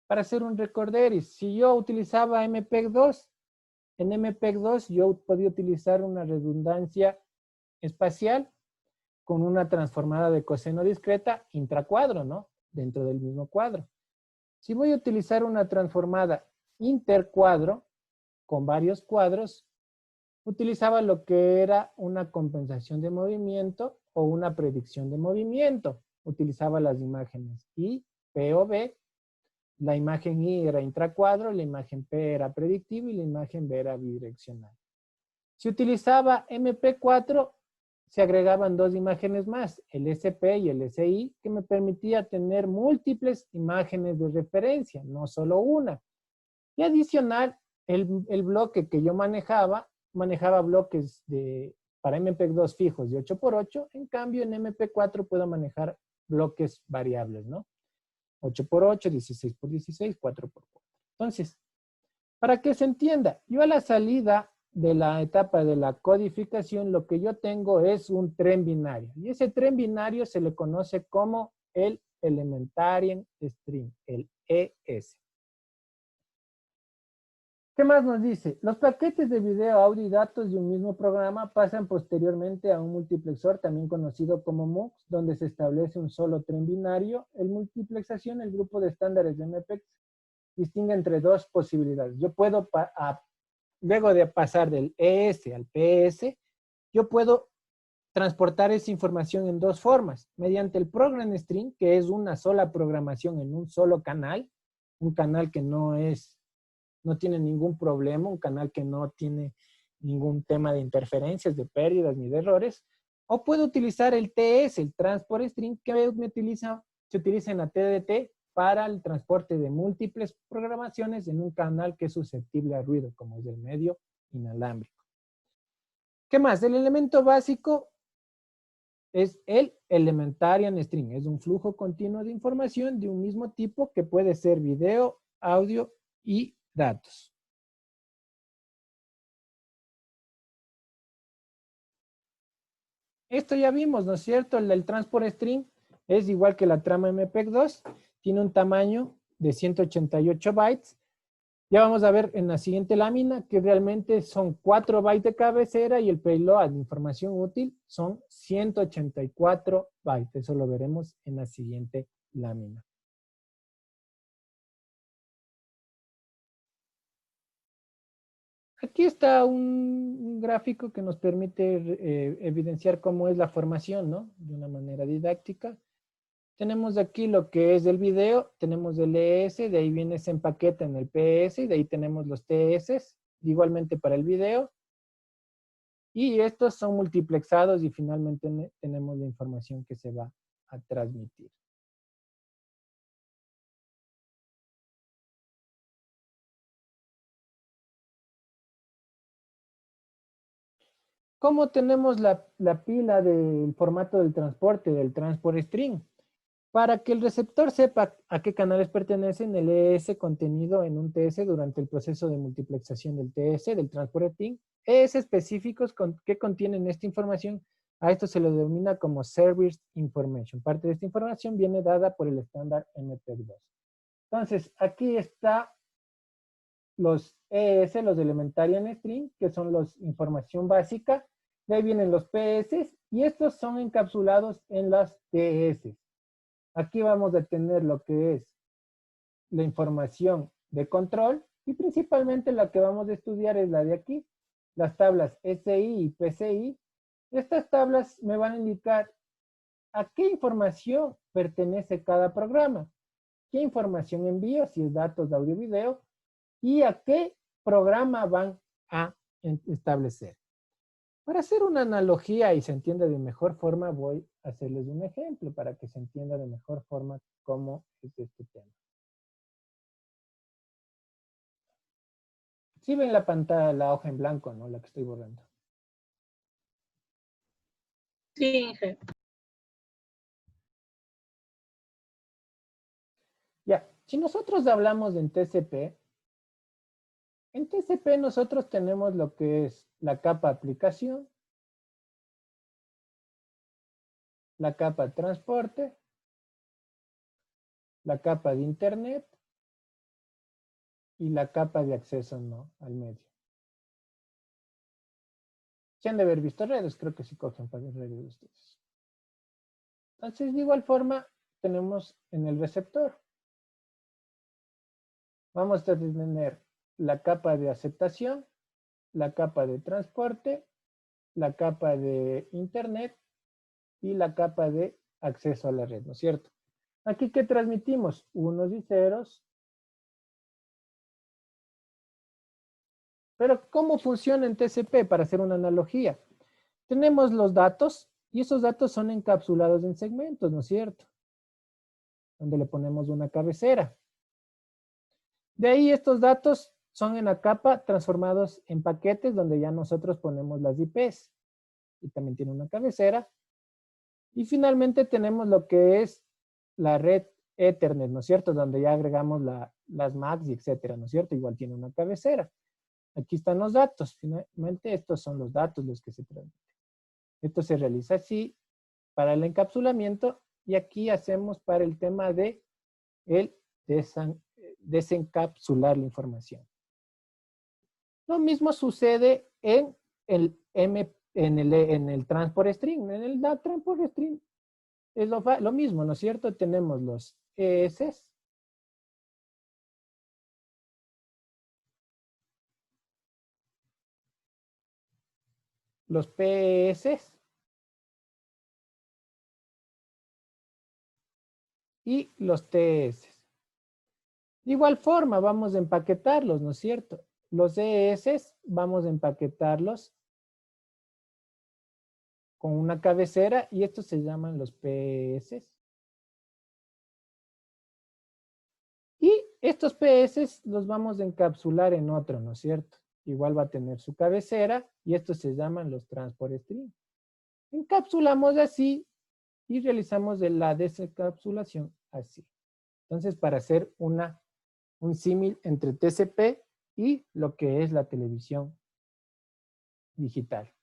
S1: Para hacer un recorderis, si yo utilizaba MPEG-2, en MPEG-2 yo podía utilizar una redundancia espacial con una transformada de coseno discreta intracuadro, ¿no? Dentro del mismo cuadro. Si voy a utilizar una transformada intercuadro con varios cuadros, utilizaba lo que era una compensación de movimiento o una predicción de movimiento. Utilizaba las imágenes I, P o B. La imagen I era intracuadro, la imagen P era predictiva y la imagen B era bidireccional. Si utilizaba MP4, se agregaban dos imágenes más, el SP y el SI, que me permitía tener múltiples imágenes de referencia, no solo una. Y adicional, el bloque que yo manejaba bloques para MP2 fijos de 8x8, en cambio en MP4 puedo manejar bloques variables, ¿no? 8x8, 16x16, 4x4. Entonces, para que se entienda, yo a la salida de la etapa de la codificación, lo que yo tengo es un tren binario. Y ese tren binario se le conoce como el Elementarian String, el ES. ¿Qué más nos dice? Los paquetes de video, audio y datos de un mismo programa pasan posteriormente a un multiplexor, también conocido como MUX, donde se establece un solo tren binario. En multiplexación, el grupo de estándares de MPEG distingue entre dos posibilidades. Yo puedo, luego de pasar del ES al PS, yo puedo transportar esa información en dos formas. Mediante el program string, que es una sola programación en un solo canal, un canal que no tiene ningún problema, un canal que no tiene ningún tema de interferencias, de pérdidas ni de errores, o puedo utilizar el TS, el Transport String, que se utiliza en la TDT para el transporte de múltiples programaciones en un canal que es susceptible a ruido, como es el medio inalámbrico. ¿Qué más? El elemento básico es el Elementarian String. Es un flujo continuo de información de un mismo tipo que puede ser video, audio y datos. Esto ya vimos, ¿no es cierto? El Transport String es igual que la trama MPEG-2. Tiene un tamaño de 188 bytes. Ya vamos a ver en la siguiente lámina que realmente son 4 bytes de cabecera y el payload de información útil son 184 bytes. Eso lo veremos en la siguiente lámina. Aquí está un gráfico que nos permite evidenciar cómo es la formación, ¿no? De una manera didáctica. Tenemos aquí lo que es el video, tenemos el ES, de ahí viene ese empaqueta en el PS, y de ahí tenemos los TS, igualmente para el video. Y estos son multiplexados y finalmente tenemos la información que se va a transmitir. ¿Cómo tenemos la pila del formato del transporte, del transport string? Para que el receptor sepa a qué canales pertenecen, el ES contenido en un TS durante el proceso de multiplexación del TS, del transporting, ES específicos que contienen esta información, a esto se le denomina como Service Information. Parte de esta información viene dada por el estándar MP2. Entonces, aquí está los ES, los Elementarian String, que son los información básica. De ahí vienen los PS y estos son encapsulados en las TS. Aquí vamos a tener lo que es la información de control y principalmente la que vamos a estudiar es la de aquí, las tablas SI y PCI. Estas tablas me van a indicar a qué información pertenece cada programa, qué información envío, si es datos de audio y video, y a qué programa van a establecer. Para hacer una analogía y se entienda de mejor forma, voy a hacerles un ejemplo para que se entienda de mejor forma cómo es este tema. Sí ven la pantalla, la hoja en blanco, ¿no? La que estoy borrando.
S8: Sí, Inge.
S1: Ya, si nosotros hablamos en TCP nosotros tenemos lo que es la capa aplicación, la capa transporte, la capa de internet y la capa de acceso no al medio. Se han de haber visto redes, creo que sí cogen para las redes de ustedes. Entonces, de igual forma, tenemos en el receptor. Vamos a tener la capa de aceptación, la capa de transporte, la capa de internet y la capa de acceso a la red, ¿no es cierto? Aquí, ¿qué transmitimos? Unos y ceros. Pero, ¿cómo funciona en TCP? Para hacer una analogía. Tenemos los datos y esos datos son encapsulados en segmentos, ¿no es cierto? Donde le ponemos una cabecera. De ahí estos datos son en la capa transformados en paquetes donde ya nosotros ponemos las IPs. Y también tiene una cabecera. Y finalmente tenemos lo que es la red Ethernet, ¿no es cierto? Donde ya agregamos las MACs y etcétera, ¿no es cierto? Igual tiene una cabecera. Aquí están los datos. Finalmente estos son los datos los que se transmiten. Esto se realiza así para el encapsulamiento y aquí hacemos para el tema de el desencapsular la información. Lo mismo sucede en el transport string. En el transport string es lo mismo, ¿no es cierto? Tenemos los ES, los PS y los TS. De igual forma, vamos a empaquetarlos, ¿no es cierto? Los ES vamos a empaquetarlos con una cabecera y estos se llaman los PS. Y estos PS los vamos a encapsular en otro, ¿no es cierto? Igual va a tener su cabecera y estos se llaman los transport string. Encapsulamos así y realizamos la desencapsulación así. Entonces, para hacer un símil entre TCP y lo que es la televisión digital.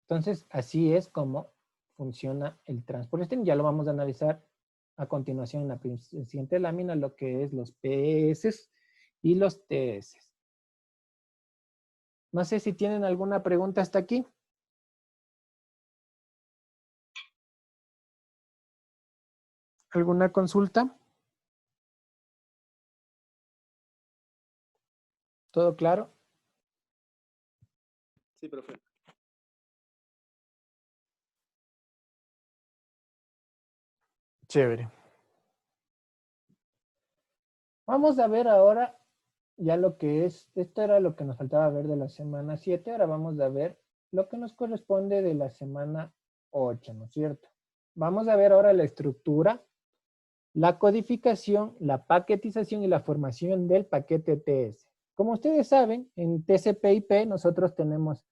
S1: Entonces, así es como funciona el transport string. Ya lo vamos a analizar a continuación en la siguiente lámina, lo que es los PS y los TS. No sé si tienen alguna pregunta hasta aquí. ¿Alguna consulta? ¿Todo claro?
S10: Sí, profe.
S1: Chévere. Vamos a ver ahora ya lo que es, esto era lo que nos faltaba ver de la semana 7, ahora vamos a ver lo que nos corresponde de la semana 8, ¿no es cierto? Vamos a ver ahora la estructura, la codificación, la paquetización y la formación del paquete TS. Como ustedes saben, en TCP/IP nosotros tenemos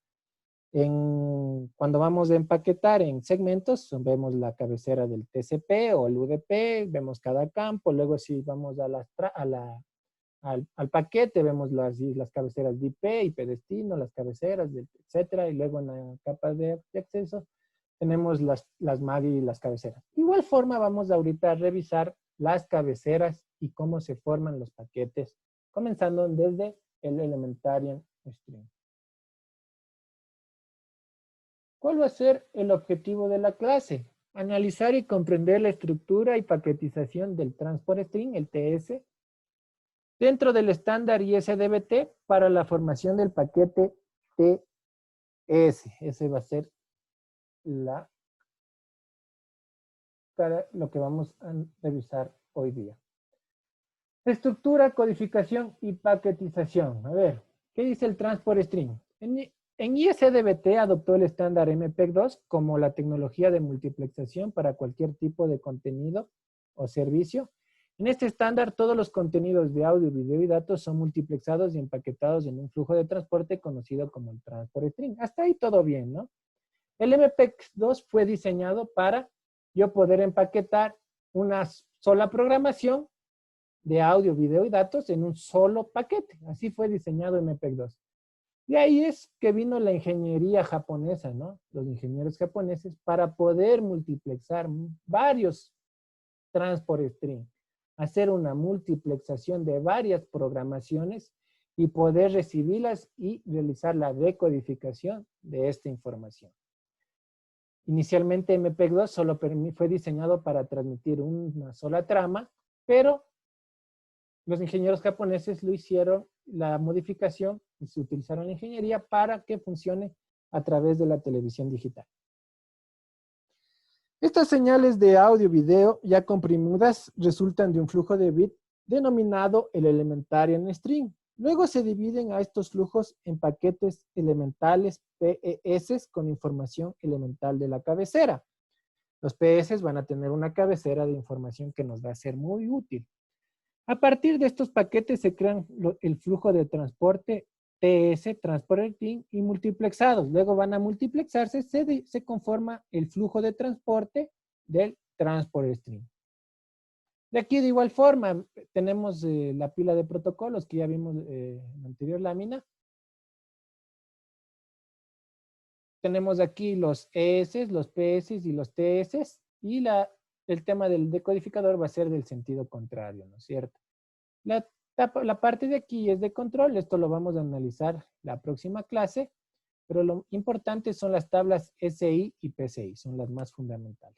S1: Cuando vamos a empaquetar en segmentos, vemos la cabecera del TCP o el UDP, vemos cada campo, luego si vamos al paquete, vemos las cabeceras de IP destino, las cabeceras, etcétera, y luego en la capa de acceso tenemos las MAC y las cabeceras. De igual forma, vamos ahorita a revisar las cabeceras y cómo se forman los paquetes, comenzando desde el Elementarian String. ¿Cuál va a ser el objetivo de la clase? Analizar y comprender la estructura y paquetización del Transport String, el TS, dentro del estándar ISDBT para la formación del paquete TS. Ese va a ser lo que vamos a revisar hoy día. Estructura, codificación y paquetización. A ver, ¿qué dice el Transport String? En ISDBT adoptó el estándar MPEG-2 como la tecnología de multiplexación para cualquier tipo de contenido o servicio. En este estándar, todos los contenidos de audio, video y datos son multiplexados y empaquetados en un flujo de transporte conocido como el Transport String. Hasta ahí todo bien, ¿no? El MPEG-2 fue diseñado para yo poder empaquetar una sola programación de audio, video y datos en un solo paquete. Así fue diseñado MPEG-2. De ahí es que vino la ingeniería japonesa, ¿no? Los ingenieros japoneses para poder multiplexar varios Transport String, hacer una multiplexación de varias programaciones y poder recibirlas y realizar la decodificación de esta información. Inicialmente MPEG-2 solo fue diseñado para transmitir una sola trama, pero los ingenieros japoneses lo hicieron, la modificación, y se utilizaron la ingeniería para que funcione a través de la televisión digital. Estas señales de audio video ya comprimidas resultan de un flujo de bit denominado el Elementarian String. Luego se dividen a estos flujos en paquetes elementales PES con información elemental de la cabecera. Los PES van a tener una cabecera de información que nos va a ser muy útil. A partir de estos paquetes se crean el flujo de transporte TS, Transport String, y multiplexados. Luego van a multiplexarse, se conforma el flujo de transporte del Transport String. De aquí de igual forma tenemos la pila de protocolos que ya vimos en la anterior lámina. Tenemos aquí los ES, los PS y los TS, y el tema del decodificador va a ser del sentido contrario, ¿no es cierto? La parte de aquí es de control, esto lo vamos a analizar la próxima clase, pero lo importante son las tablas SI y PCI, son las más fundamentales.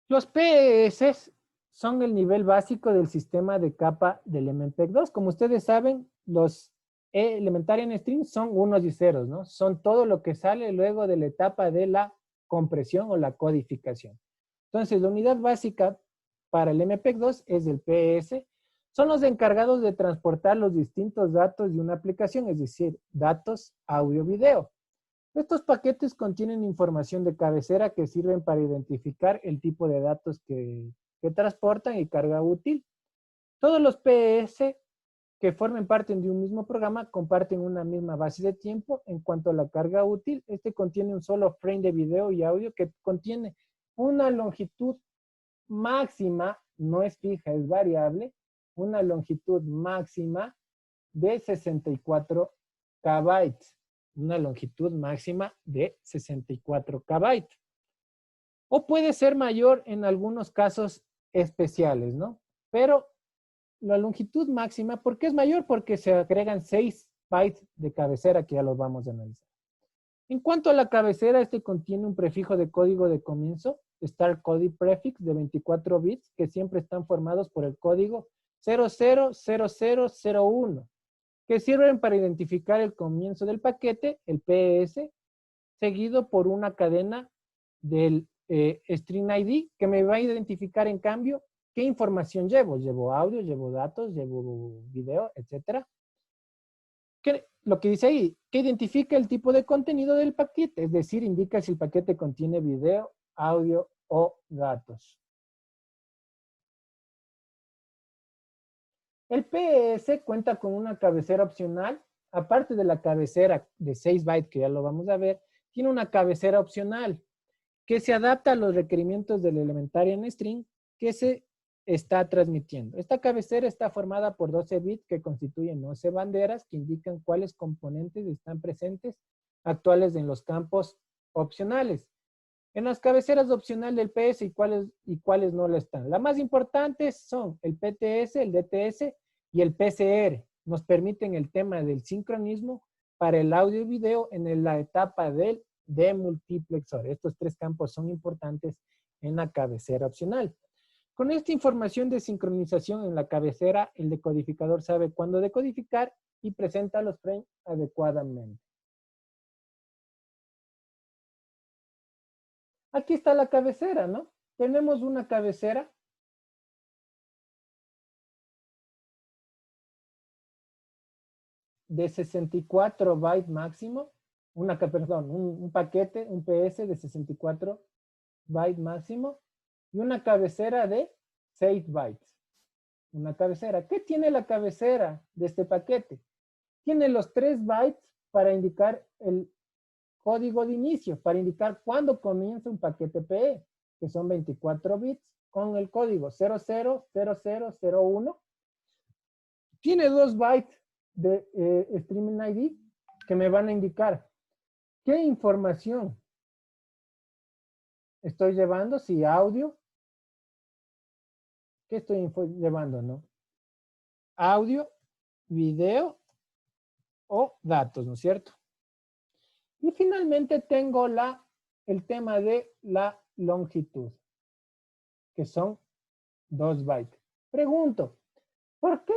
S1: Los PES son el nivel básico del sistema de capa del MPEG-2. Como ustedes saben, los Elementarian String son unos y ceros, ¿no? Son todo lo que sale luego de la etapa de la compresión o la codificación. Entonces, la unidad básica para el MPEG-2 es el PES. Son los encargados de transportar los distintos datos de una aplicación, es decir, datos, audio, video. Estos paquetes contienen información de cabecera que sirven para identificar el tipo de datos que transportan y carga útil. Todos los PES que formen parte de un mismo programa comparten una misma base de tiempo. En cuanto a la carga útil, este contiene un solo frame de video y audio que contiene una longitud máxima, no es fija, es variable, una longitud máxima de 64 KB. Una longitud máxima de 64 KB. O puede ser mayor en algunos casos especiales, ¿no? Pero la longitud máxima, ¿por qué es mayor? Porque se agregan 6 bytes de cabecera que ya los vamos a analizar. En cuanto a la cabecera, este contiene un prefijo de código de comienzo, Start Code Prefix, de 24 bits, que siempre están formados por el código 000001, que sirven para identificar el comienzo del paquete, el PES, seguido por una cadena del String ID, que me va a identificar en cambio qué información llevo. Llevo audio, llevo datos, llevo video, etc. Lo que dice ahí, que identifica el tipo de contenido del paquete, es decir, indica si el paquete contiene video, audio o datos. El PS cuenta con una cabecera opcional, aparte de la cabecera de 6 bytes, que ya lo vamos a ver, tiene una cabecera opcional que se adapta a los requerimientos del Elementarian String que se está transmitiendo. Esta cabecera está formada por 12 bits que constituyen 11 banderas que indican cuáles componentes están presentes actuales en los campos opcionales. En las cabeceras opcionales del PS y cuáles no lo están. Las más importantes son el PTS, el DTS y el PCR. Nos permiten el tema del sincronismo para el audio y video en la etapa del demultiplexor. Estos 3 campos son importantes en la cabecera opcional. Con esta información de sincronización en la cabecera, el decodificador sabe cuándo decodificar y presenta los frames adecuadamente. Aquí está la cabecera, ¿no? Tenemos una cabecera de 64 bytes máximo, un paquete, un PS de 64 bytes máximo y una cabecera de 6 bytes. Una cabecera. ¿Qué tiene la cabecera de este paquete? Tiene los 3 bytes para indicar el código de inicio, para indicar cuándo comienza un paquete PE, que son 24 bits, con el código 000001. Tiene 2 bytes de streaming ID que me van a indicar qué información estoy llevando, si audio, ¿qué estoy llevando, no? Audio, video o datos, ¿no es cierto? Y finalmente tengo el tema de la longitud, que son 2 bytes. Pregunto, ¿por qué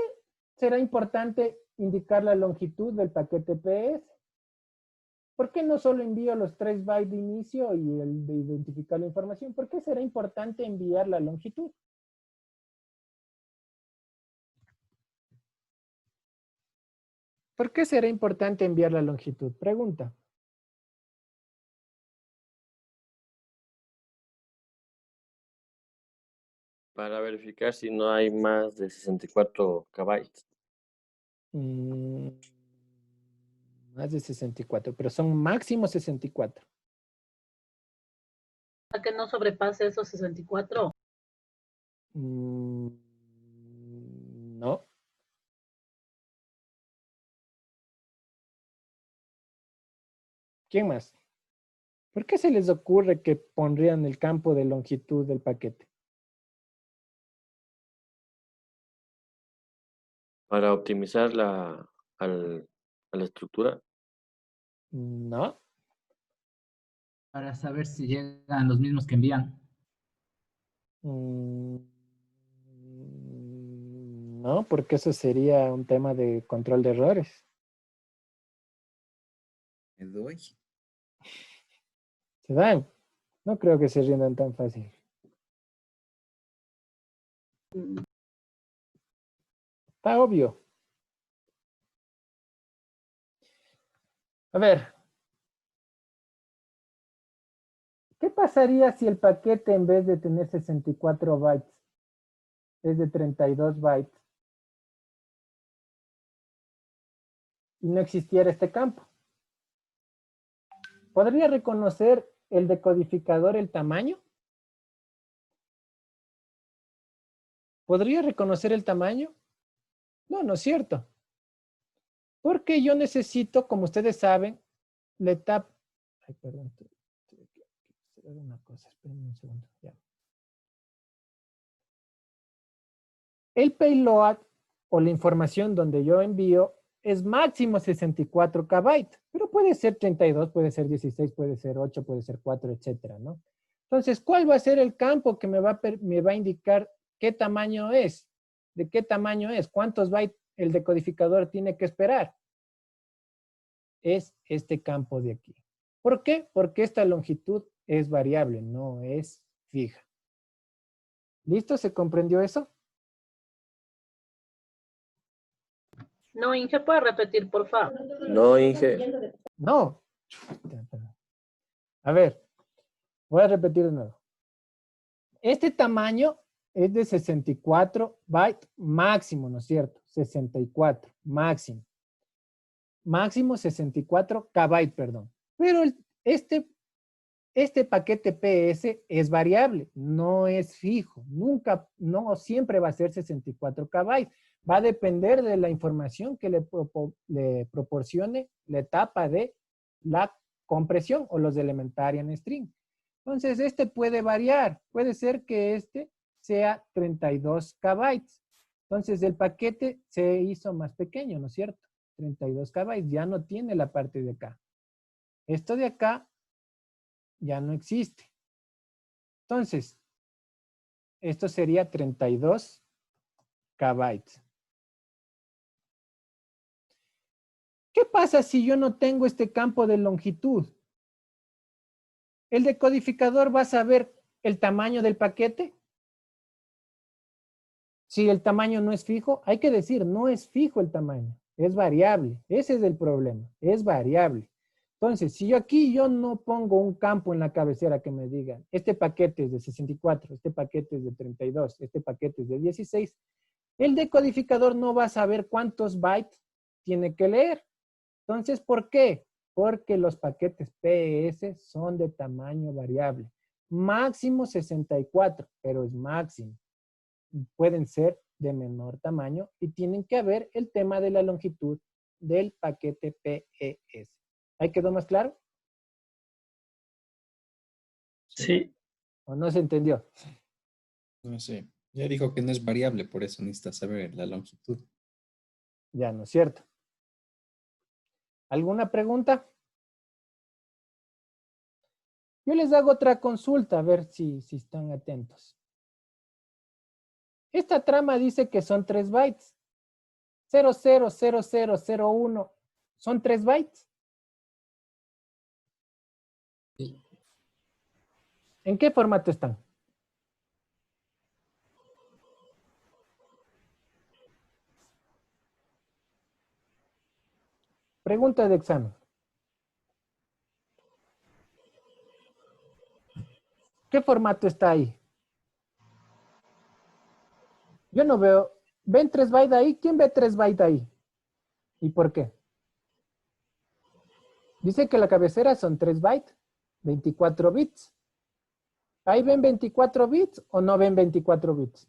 S1: será importante indicar la longitud del paquete PS? ¿Por qué no solo envío los 3 bytes de inicio y el de identificar la información? ¿Por qué será importante enviar la longitud? ¿Por qué será importante enviar la longitud? Pregunta.
S4: Para verificar si no hay más de 64 KB.
S1: Más de 64, pero son máximo 64.
S8: ¿A que no sobrepase esos 64?
S1: No. ¿Quién más? ¿Por qué se les ocurre que pondrían el campo de longitud del paquete?
S4: Para optimizar a la estructura.
S1: No.
S5: Para saber si llegan los mismos que envían.
S1: No, porque eso sería un tema de control de errores.
S7: Me doy.
S1: ¿Se dan? No creo que se rindan tan fácil. Está obvio. A ver. ¿Qué pasaría si el paquete en vez de tener 64 bytes es de 32 bytes y no existiera este campo? ¿Podría reconocer el decodificador el tamaño? ¿Podría reconocer el tamaño? No, no es cierto. Porque yo necesito, como ustedes saben, la etapa... Ay, perdón. Una cosa, espérenme un segundo. Ya. El payload o la información donde yo envío es máximo 64 KB, pero puede ser 32, puede ser 16, puede ser 8, puede ser 4, etcétera, ¿no? Entonces, ¿cuál va a ser el campo que me va a indicar qué tamaño es? ¿De qué tamaño es? ¿Cuántos bytes el decodificador tiene que esperar? Es este campo de aquí. ¿Por qué? Porque esta longitud es variable, no es fija. ¿Listo? ¿Se comprendió eso?
S8: No, Inge, ¿puede repetir, por favor?
S4: No, Inge.
S1: No. A ver, voy a repetir de nuevo. Este tamaño es de 64 bytes máximo, ¿no es cierto? 64 máximo. Máximo 64 kbytes, perdón. Pero este paquete PS es variable, no es fijo. Nunca, no siempre va a ser 64 kbytes. Va a depender de la información que le proporcione la etapa de la compresión o los elementarian string. Entonces, este puede variar. Puede ser que este sea 32 kbytes. Entonces, el paquete se hizo más pequeño, ¿no es cierto? 32 kbytes, ya no tiene la parte de acá. Esto de acá ya no existe. Entonces, esto sería 32 kbytes. ¿Qué pasa si yo no tengo este campo de longitud? ¿El decodificador va a saber el tamaño del paquete? Si el tamaño no es fijo, hay que decir, no es fijo el tamaño, es variable. Ese es el problema, es variable. Entonces, si yo aquí no pongo un campo en la cabecera que me diga, este paquete es de 64, este paquete es de 32, este paquete es de 16, el decodificador no va a saber cuántos bytes tiene que leer. Entonces, ¿por qué? Porque los paquetes PS son de tamaño variable. Máximo 64, pero es máximo. Pueden ser de menor tamaño y tienen que haber el tema de la longitud del paquete PES. ¿Ahí quedó más claro?
S9: Sí.
S1: ¿O no se entendió?
S11: No sé. Ya dijo que no es variable, por eso necesita saber la longitud.
S1: Ya, ¿no es cierto? ¿Alguna pregunta? Yo les hago otra consulta, a ver si están atentos. Esta trama dice que son 3 bytes. 000001 son 3 bytes.
S5: Sí.
S1: ¿En qué formato están? Pregunta de examen. ¿Qué formato está ahí? Yo no veo. ¿Ven 3 bytes ahí? ¿Quién ve 3 bytes ahí? ¿Y por qué? Dice que la cabecera son 3 bytes, 24 bits. ¿Ahí ven 24 bits o no ven 24 bits?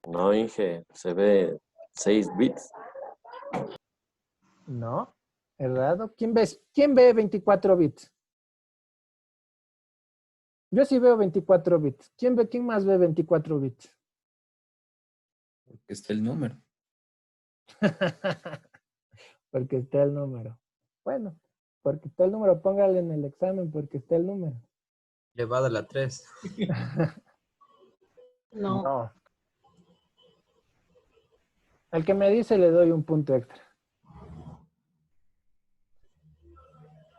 S4: No, Inge, se ve 6 bits.
S1: No, errado. ¿Quién ve 24 bits? Yo sí veo 24 bits. ¿Quién más ve 24 bits?
S11: Porque está el número.
S1: Porque está el número. Bueno, porque está el número, póngale en el examen porque está el número.
S5: Elevado a la 3.
S8: No.
S1: No. Al que me dice le doy un punto extra.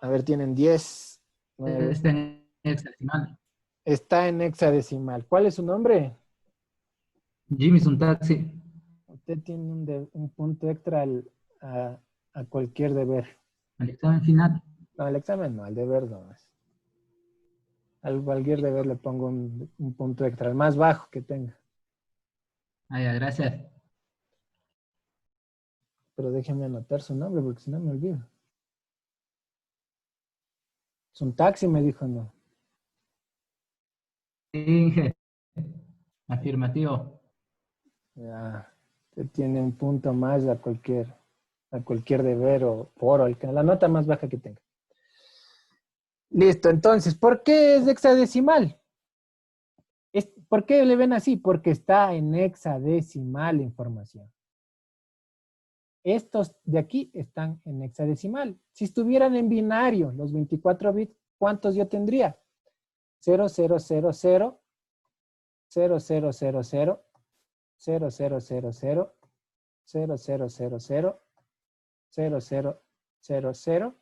S1: A ver, tienen 10. 9.
S5: Está en hexadecimal.
S1: Está en hexadecimal. ¿Cuál es su nombre?
S5: Jimmy es un taxi.
S1: Usted tiene un punto extra a cualquier deber.
S5: Al examen final.
S1: No, al examen no, al deber no. Al cualquier deber le pongo un punto extra, el más bajo que tenga.
S5: Ah, ya, gracias.
S1: Pero déjeme anotar su nombre porque si no me olvido. Es un taxi, me dijo, no.
S5: Inge. Afirmativo.
S1: Ya, usted tiene un punto más a cualquier deber o foro, la nota más baja que tenga. Listo, entonces, ¿por qué es hexadecimal? ¿Por qué le ven así? Porque está en hexadecimal la información. Estos de aquí están en hexadecimal. Si estuvieran en binario, los 24 bits, ¿cuántos yo tendría? 0000, 0000, 0000, 0000, 0000, 0000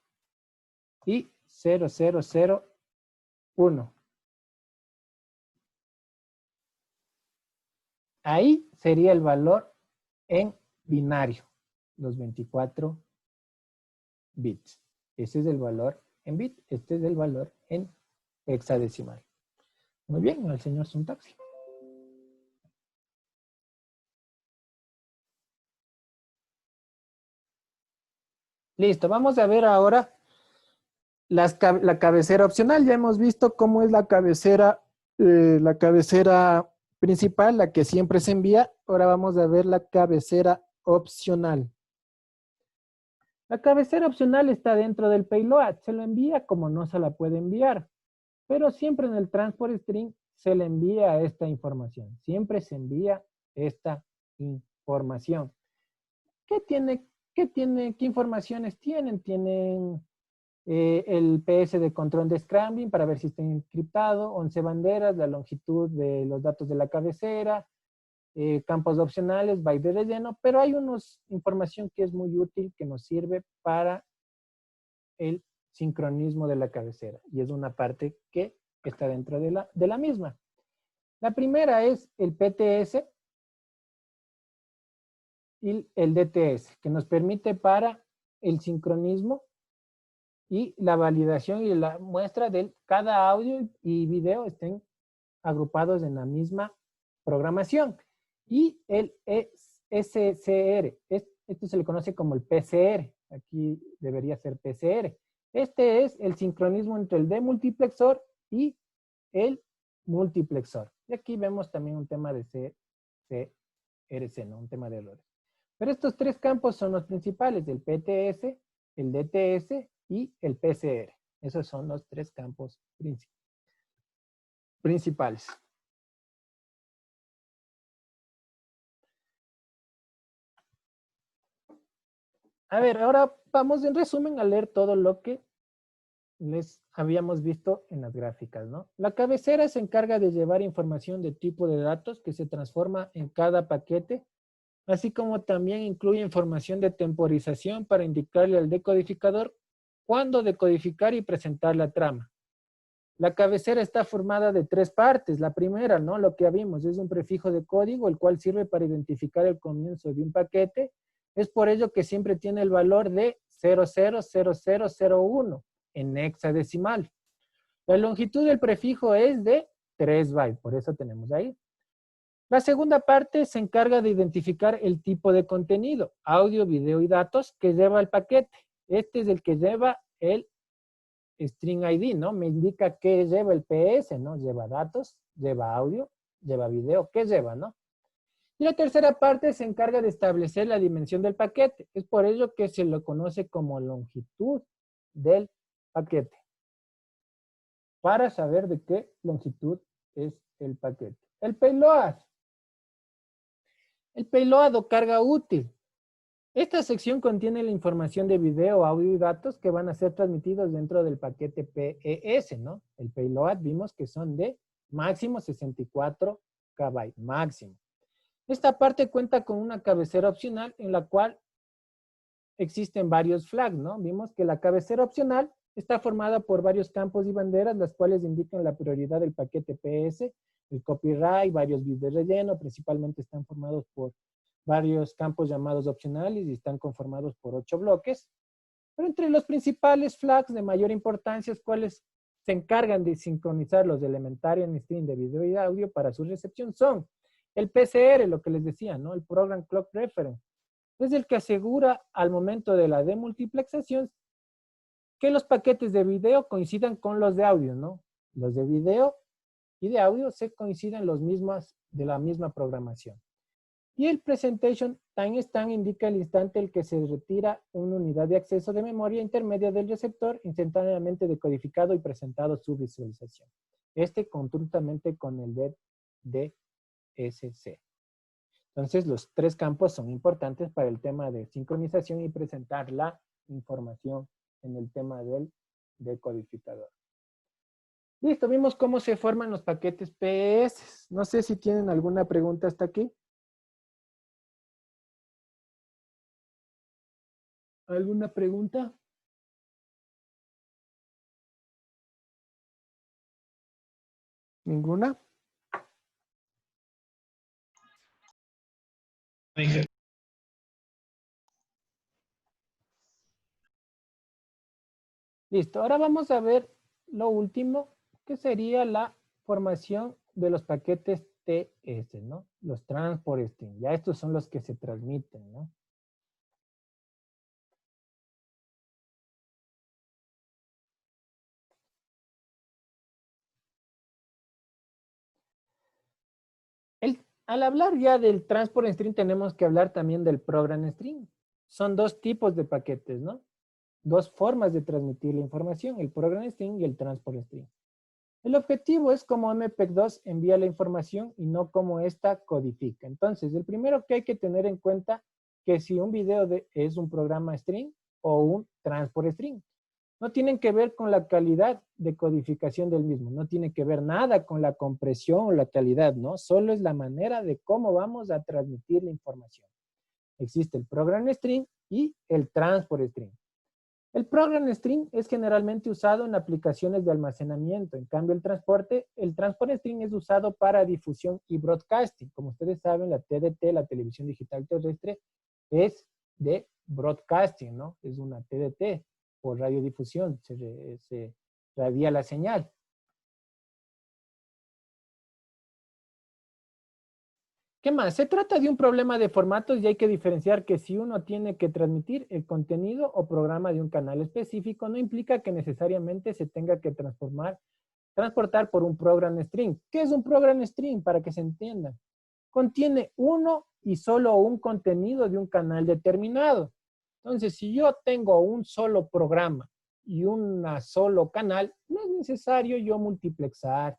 S1: y 0001. Ahí sería el valor en binario, los 24 bits. Ese es el valor en bit, este es el valor en hexadecimal. Muy bien, el señor Suntaxi. Listo, vamos a ver ahora la cabecera opcional. Ya hemos visto cómo es la cabecera principal, la que siempre se envía. Ahora vamos a ver la cabecera opcional. La cabecera opcional está dentro del payload. Se lo envía como no se la puede enviar. Pero siempre en el transport string se le envía esta información. Siempre se envía esta información. ¿Qué informaciones tienen? Tienen el PS de control de scrambling para ver si está encriptado, 11 banderas, la longitud de los datos de la cabecera, campos opcionales, byte de relleno, pero hay una información que es muy útil que nos sirve para el sincronismo de la cabecera y es una parte que está dentro de la misma. La primera es el PTS y el DTS, que nos permite para el sincronismo y la validación y la muestra de cada audio y video estén agrupados en la misma programación. Y el SCR, esto se le conoce como el PCR, aquí debería ser PCR. Este es el sincronismo entre el demultiplexor y el multiplexor. Y aquí vemos también un tema de CRC, ¿no? Un tema de errores. Pero estos tres campos son los principales, el PTS, el DTS y el PCR. Esos son los tres campos principales. A ver, ahora vamos en resumen a leer todo lo que les habíamos visto en las gráficas, ¿no? La cabecera se encarga de llevar información de tipo de datos que se transforma en cada paquete, así como también incluye información de temporización para indicarle al decodificador cuándo decodificar y presentar la trama. La cabecera está formada de tres partes. La primera, ¿no? Lo que vimos es un prefijo de código, el cual sirve para identificar el comienzo de un paquete. Es por ello que siempre tiene el valor de 000001 en hexadecimal. La longitud del prefijo es de 3 bytes, por eso tenemos ahí. La segunda parte se encarga de identificar el tipo de contenido, audio, video y datos que lleva el paquete. Este es el que lleva el string ID, ¿no? Me indica qué lleva el PS, ¿no? Lleva datos, lleva audio, lleva video, ¿qué lleva, no? Y la tercera parte se encarga de establecer la dimensión del paquete. Es por ello que se lo conoce como longitud del paquete. Para saber de qué longitud es el paquete. El payload. El payload o carga útil. Esta sección contiene la información de video, audio y datos que van a ser transmitidos dentro del paquete PES, ¿no? El payload vimos que son de máximo 64 KB, máximo. Esta parte cuenta con una cabecera opcional en la cual existen varios flags, ¿no? Vimos que la cabecera opcional está formada por varios campos y banderas, las cuales indican la prioridad del paquete PS, el copyright, varios bits de relleno, principalmente están formados por varios campos llamados opcionales y están conformados por 8 bloques. Pero entre los principales flags de mayor importancia, cuales se encargan de sincronizar los elementarios en stream de video y audio para su recepción son el PCR, lo que les decía, ¿no? El Program Clock Reference. Es el que asegura al momento de la demultiplexación que los paquetes de video coincidan con los de audio, ¿no? Los de video y de audio se coinciden los mismos de la misma programación. Y el Presentation Time Stamp indica el instante en el que se retira una unidad de acceso de memoria intermedia del receptor instantáneamente decodificado y presentado su visualización. Conjuntamente con el DSC. Entonces, los tres campos son importantes para el tema de sincronización y presentar la información en el tema del decodificador. Listo, vimos cómo se forman los paquetes PS. No sé si tienen alguna pregunta hasta aquí. ¿Alguna pregunta? ¿Ninguna? Listo, ahora vamos a ver lo último, que sería la información de los paquetes TS, ¿no? Los transport string. Ya estos son los que se transmiten, ¿no? Al hablar ya del transport string, tenemos que hablar también del program string. Son dos tipos de paquetes, ¿no? Dos formas de transmitir la información, el program string y el transport string. El objetivo es cómo MPEG-2 envía la información y no cómo ésta codifica. Entonces, el primero que hay que tener en cuenta que si un video es un programa string o un transport string. No tienen que ver con la calidad de codificación del mismo, no tiene que ver nada con la compresión o la calidad, ¿no? Solo es la manera de cómo vamos a transmitir la información. Existe el program string y el transport string. El program string es generalmente usado en aplicaciones de almacenamiento. En cambio, el transport string es usado para difusión y broadcasting. Como ustedes saben, la TDT, la televisión digital terrestre, es de broadcasting, ¿no? Es una TDT por radiodifusión, se radia la señal. ¿Qué más? Se trata de un problema de formatos y hay que diferenciar que si uno tiene que transmitir el contenido o programa de un canal específico, no implica que necesariamente se tenga que transportar por un program string. ¿Qué es un program string? Para que se entienda. Contiene uno y solo un contenido de un canal determinado. Entonces, si yo tengo un solo programa y un solo canal, no es necesario yo multiplexar,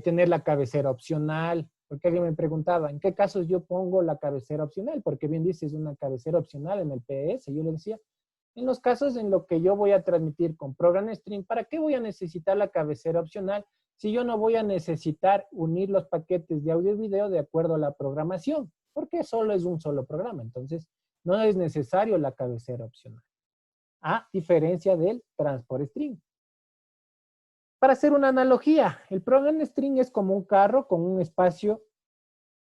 S1: tener la cabecera opcional, porque alguien me preguntaba, ¿en qué casos yo pongo la cabecera opcional? Porque bien dices una cabecera opcional en el PS. Yo le decía, en los casos en los que yo voy a transmitir con program string, ¿para qué voy a necesitar la cabecera opcional si yo no voy a necesitar unir los paquetes de audio y video de acuerdo a la programación? Porque solo es un solo programa. Entonces, no es necesario la cabecera opcional. A diferencia del transport string. Para hacer una analogía, el program string es como un carro con un espacio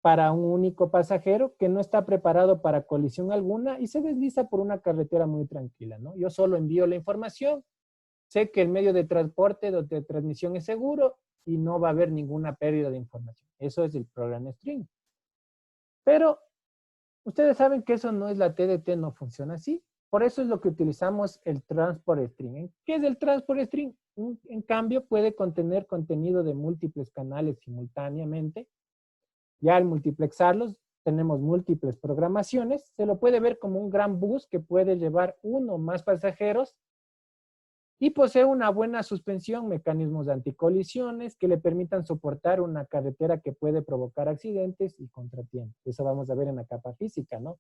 S1: para un único pasajero que no está preparado para colisión alguna y se desliza por una carretera muy tranquila, ¿no? Yo solo envío la información, sé que el medio de transporte o de transmisión es seguro y no va a haber ninguna pérdida de información. Eso es el program string. Pero ustedes saben que eso no es la TDT, no funciona así. Por eso es lo que utilizamos el transport string. ¿Qué es el transport string? En cambio, puede contener contenido de múltiples canales simultáneamente. Ya al multiplexarlos, tenemos múltiples programaciones. Se lo puede ver como un gran bus que puede llevar uno o más pasajeros y posee una buena suspensión, mecanismos de anticolisiones que le permitan soportar una carretera que puede provocar accidentes y contratiempos. Eso vamos a ver en la capa física, ¿no?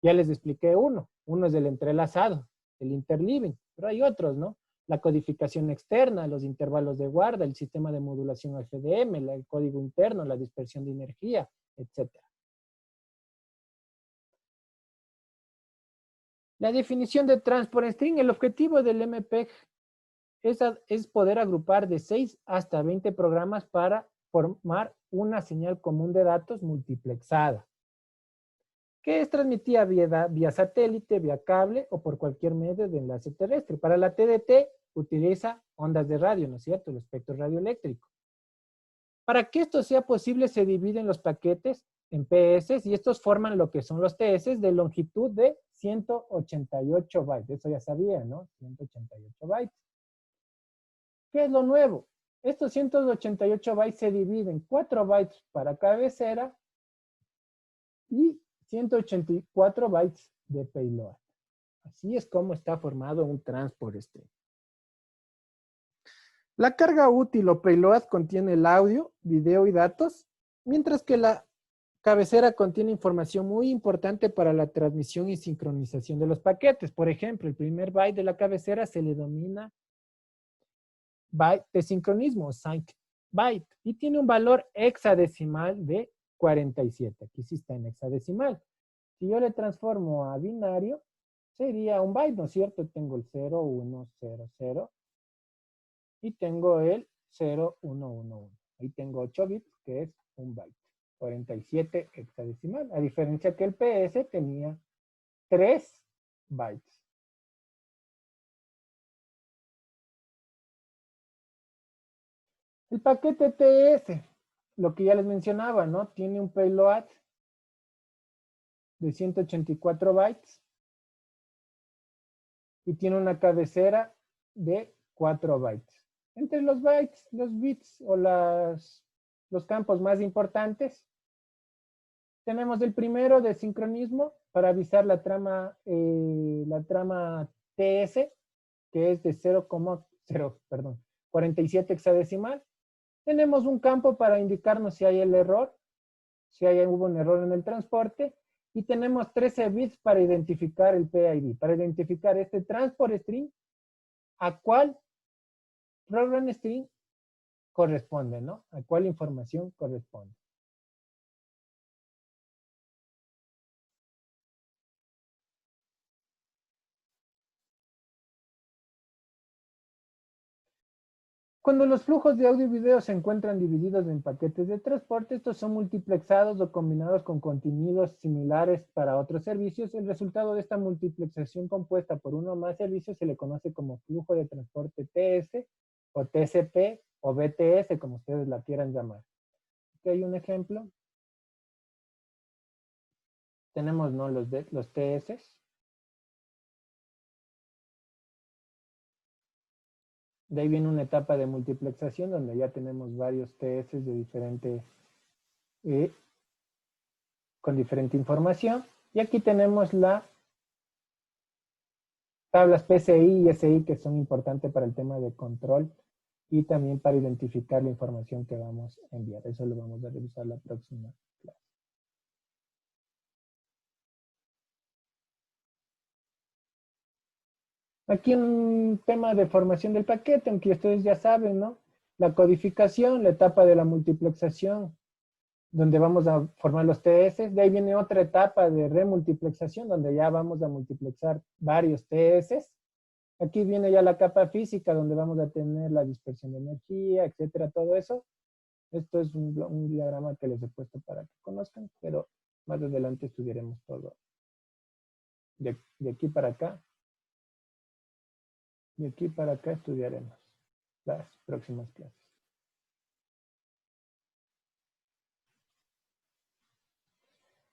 S1: Ya les expliqué uno. Uno es el entrelazado, el interleaving, pero hay otros, ¿no? La codificación externa, los intervalos de guarda, el sistema de modulación FDM, el código interno, la dispersión de energía, etc. La definición de transport string, el objetivo del MPEG es poder agrupar de 6 hasta 20 programas para formar una señal común de datos multiplexada, que es transmitida vía satélite, vía cable o por cualquier medio de enlace terrestre. Para la TDT utiliza ondas de radio, ¿no es cierto? El espectro radioeléctrico. Para que esto sea posible se dividen los paquetes en PS y estos forman lo que son los TS de longitud de 188 bytes. Eso ya sabía, ¿no? 188 bytes. ¿Qué es lo nuevo? Estos 188 bytes se dividen 4 bytes para cabecera y 184 bytes de payload. Así es como está formado un transport string. La carga útil o payload contiene el audio, video y datos, mientras que la cabecera contiene información muy importante para la transmisión y sincronización de los paquetes. Por ejemplo, el primer byte de la cabecera se le denomina byte de sincronismo, sync byte, y tiene un valor hexadecimal de 47. Aquí sí está en hexadecimal. Si yo le transformo a binario, sería un byte, ¿no es cierto? Tengo el 0, 1, 0, 0 y tengo el 0, 1, 1, 1. Ahí tengo 8 bits, que es un byte. 47 hexadecimal, a diferencia que el PS tenía 3 bytes. El paquete TS, lo que ya les mencionaba, ¿no? Tiene un payload de 184 bytes y tiene una cabecera de 4 bytes. Entre los bytes, los bits o los campos más importantes, tenemos el primero de sincronismo para avisar la trama TS, que es de 47 hexadecimal. Tenemos un campo para indicarnos si hay el error, si hubo un error en el transporte, y tenemos 13 bits para identificar el PID, para identificar este transport string a cuál program string corresponde, ¿no? A cuál información corresponde. Cuando los flujos de audio y video se encuentran divididos en paquetes de transporte, estos son multiplexados o combinados con contenidos similares para otros servicios. El resultado de esta multiplexación compuesta por uno o más servicios se le conoce como flujo de transporte TS o TCP o BTS, como ustedes la quieran llamar. Aquí hay un ejemplo. Tenemos, ¿no?, los TS. De ahí viene una etapa de multiplexación donde ya tenemos varios TS de diferente, con diferente información. Y aquí tenemos las tablas PCI y SI que son importantes para el tema de control y también para identificar la información que vamos a enviar. Eso lo vamos a revisar la próxima clase. Aquí un tema de formación del paquete, aunque ustedes ya saben, ¿no? La codificación, la etapa de la multiplexación, donde vamos a formar los TS. De ahí viene otra etapa de remultiplexación, donde ya vamos a multiplexar varios TS. Aquí viene ya la capa física, donde vamos a tener la dispersión de energía, etcétera, todo eso. Esto es un diagrama que les he puesto para que conozcan, pero más adelante estudiaremos todo. De aquí para acá. De aquí para acá estudiaremos las próximas clases.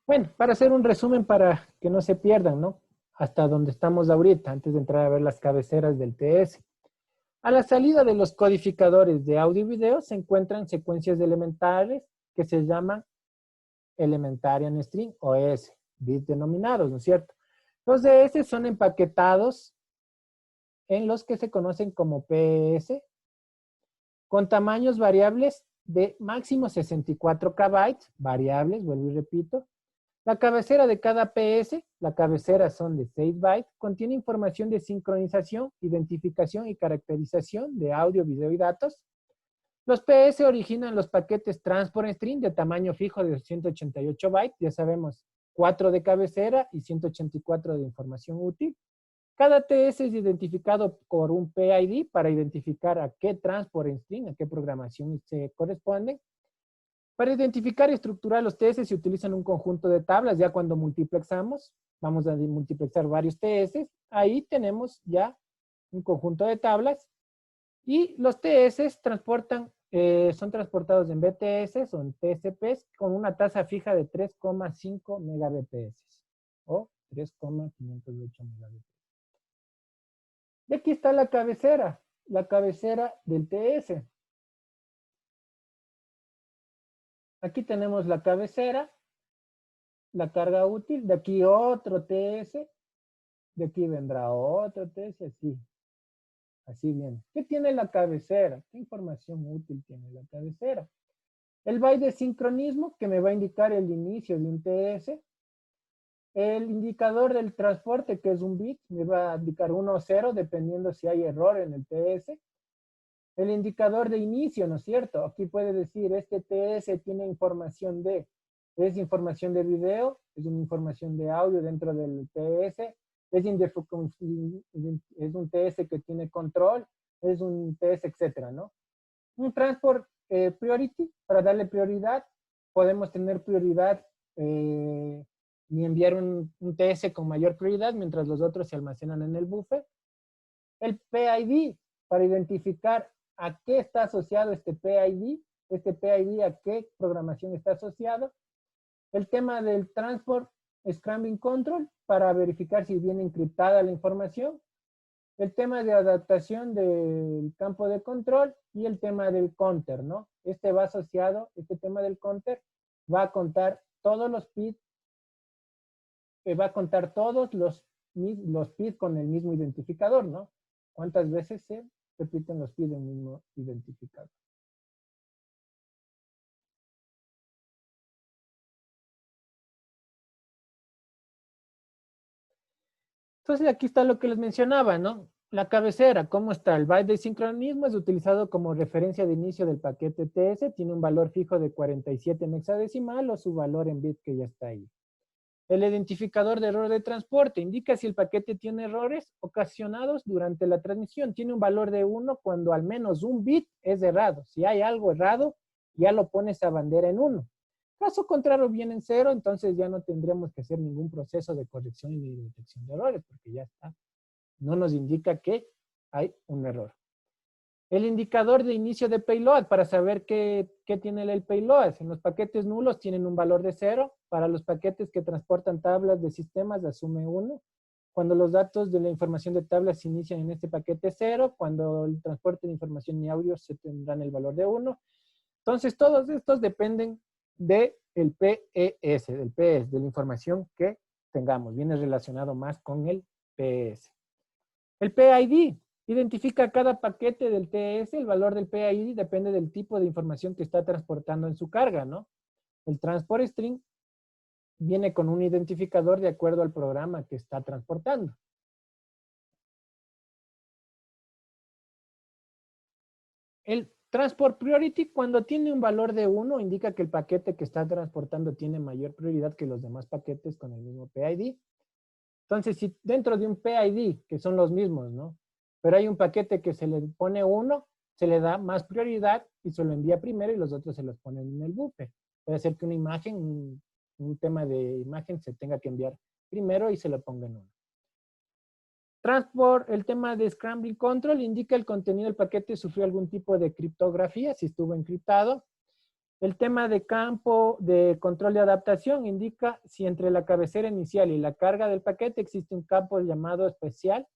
S1: Bueno, para hacer un resumen para que no se pierdan, ¿no? Hasta donde estamos ahorita, antes de entrar a ver las cabeceras del TS. A la salida de los codificadores de audio y video se encuentran secuencias elementales que se llaman elementarian string o ES, bits denominados, ¿no es cierto? Los ES son empaquetados en los que se conocen como PS, con tamaños variables de máximo 64 KB, variables, vuelvo y repito. La cabecera de cada PS, la cabecera son de 6 bytes, contiene información de sincronización, identificación y caracterización de audio, video y datos. Los PS originan los paquetes transport string de tamaño fijo de 188 bytes, ya sabemos, 4 de cabecera y 184 de información útil. Cada TS es identificado por un PID para identificar a qué transport string, a qué programación se corresponden. Para identificar y estructurar los TS se utilizan un conjunto de tablas. Ya cuando multiplexamos, vamos a multiplexar varios TS. Ahí tenemos ya un conjunto de tablas. Y los TS son transportados en BTS o en TCPs con una tasa fija de 3,5 megabps o 3,508 megabps. Y aquí está la cabecera del TS. Aquí tenemos la cabecera, la carga útil, de aquí otro TS, de aquí vendrá otro TS, así bien. ¿Qué tiene la cabecera? ¿Qué información útil tiene la cabecera? El byte de sincronismo, que me va a indicar el inicio de un TS. El indicador del transporte, que es un bit, me va a indicar 1 o 0, dependiendo si hay error en el TS. El indicador de inicio, ¿no es cierto? Aquí puede decir, este TS tiene información es información de video, es una información de audio dentro del TS, es un TS que tiene control, es un TS, etcétera, ¿no? Un transport priority, para darle prioridad, podemos tener prioridad y enviar un TS con mayor prioridad mientras los otros se almacenan en el buffer. El PID, para identificar a qué está asociado este PID, este PID a qué programación está asociado. El tema del Transport Scrambling Control para verificar si viene encriptada la información. El tema de adaptación del campo de control y el tema del counter, ¿no? Este va asociado, este tema del counter va a contar todos los PID, va a contar todos los PID con el mismo identificador, ¿no? ¿Cuántas veces se repiten los PID del mismo identificador? Entonces aquí está lo que les mencionaba, ¿no? La cabecera, ¿cómo está? El byte de sincronismo es utilizado como referencia de inicio del paquete TS, tiene un valor fijo de 47 en hexadecimal o su valor en bit que ya está ahí. El identificador de error de transporte indica si el paquete tiene errores ocasionados durante la transmisión. Tiene un valor de 1 cuando al menos un bit es errado. Si hay algo errado, ya lo pones a bandera en 1. Caso contrario viene en 0, entonces ya no tendremos que hacer ningún proceso de corrección y de detección de errores, porque ya está. No nos indica que hay un error. El indicador de inicio de payload, para saber qué tiene el payload. En los paquetes nulos tienen un valor de 0. Para los paquetes que transportan tablas de sistemas, asume 1. Cuando los datos de la información de tablas se inician en este paquete 0, cuando el transporte de información y audio se tendrán el valor de 1. Entonces, todos estos dependen del PES, del PES, de la información que tengamos. Viene relacionado más con el PES. El PID identifica cada paquete del TS. El valor del PID depende del tipo de información que está transportando en su carga, ¿no? El transport string viene con un identificador de acuerdo al programa que está transportando. El transport priority, cuando tiene un valor de 1, indica que el paquete que está transportando tiene mayor prioridad que los demás paquetes con el mismo PID. Entonces, si dentro de un PID, que son los mismos, ¿no? Pero hay un paquete que se le pone 1, se le da más prioridad y se lo envía primero y los otros se los ponen en el buffer. Puede ser que una imagen, un tema de imagen se tenga que enviar primero y se lo ponga en 1. Transport, el tema de Scrambling Control indica el contenido del paquete sufrió algún tipo de criptografía, si estuvo encriptado. El tema de campo de control de adaptación indica si entre la cabecera inicial y la carga del paquete existe un campo llamado especial.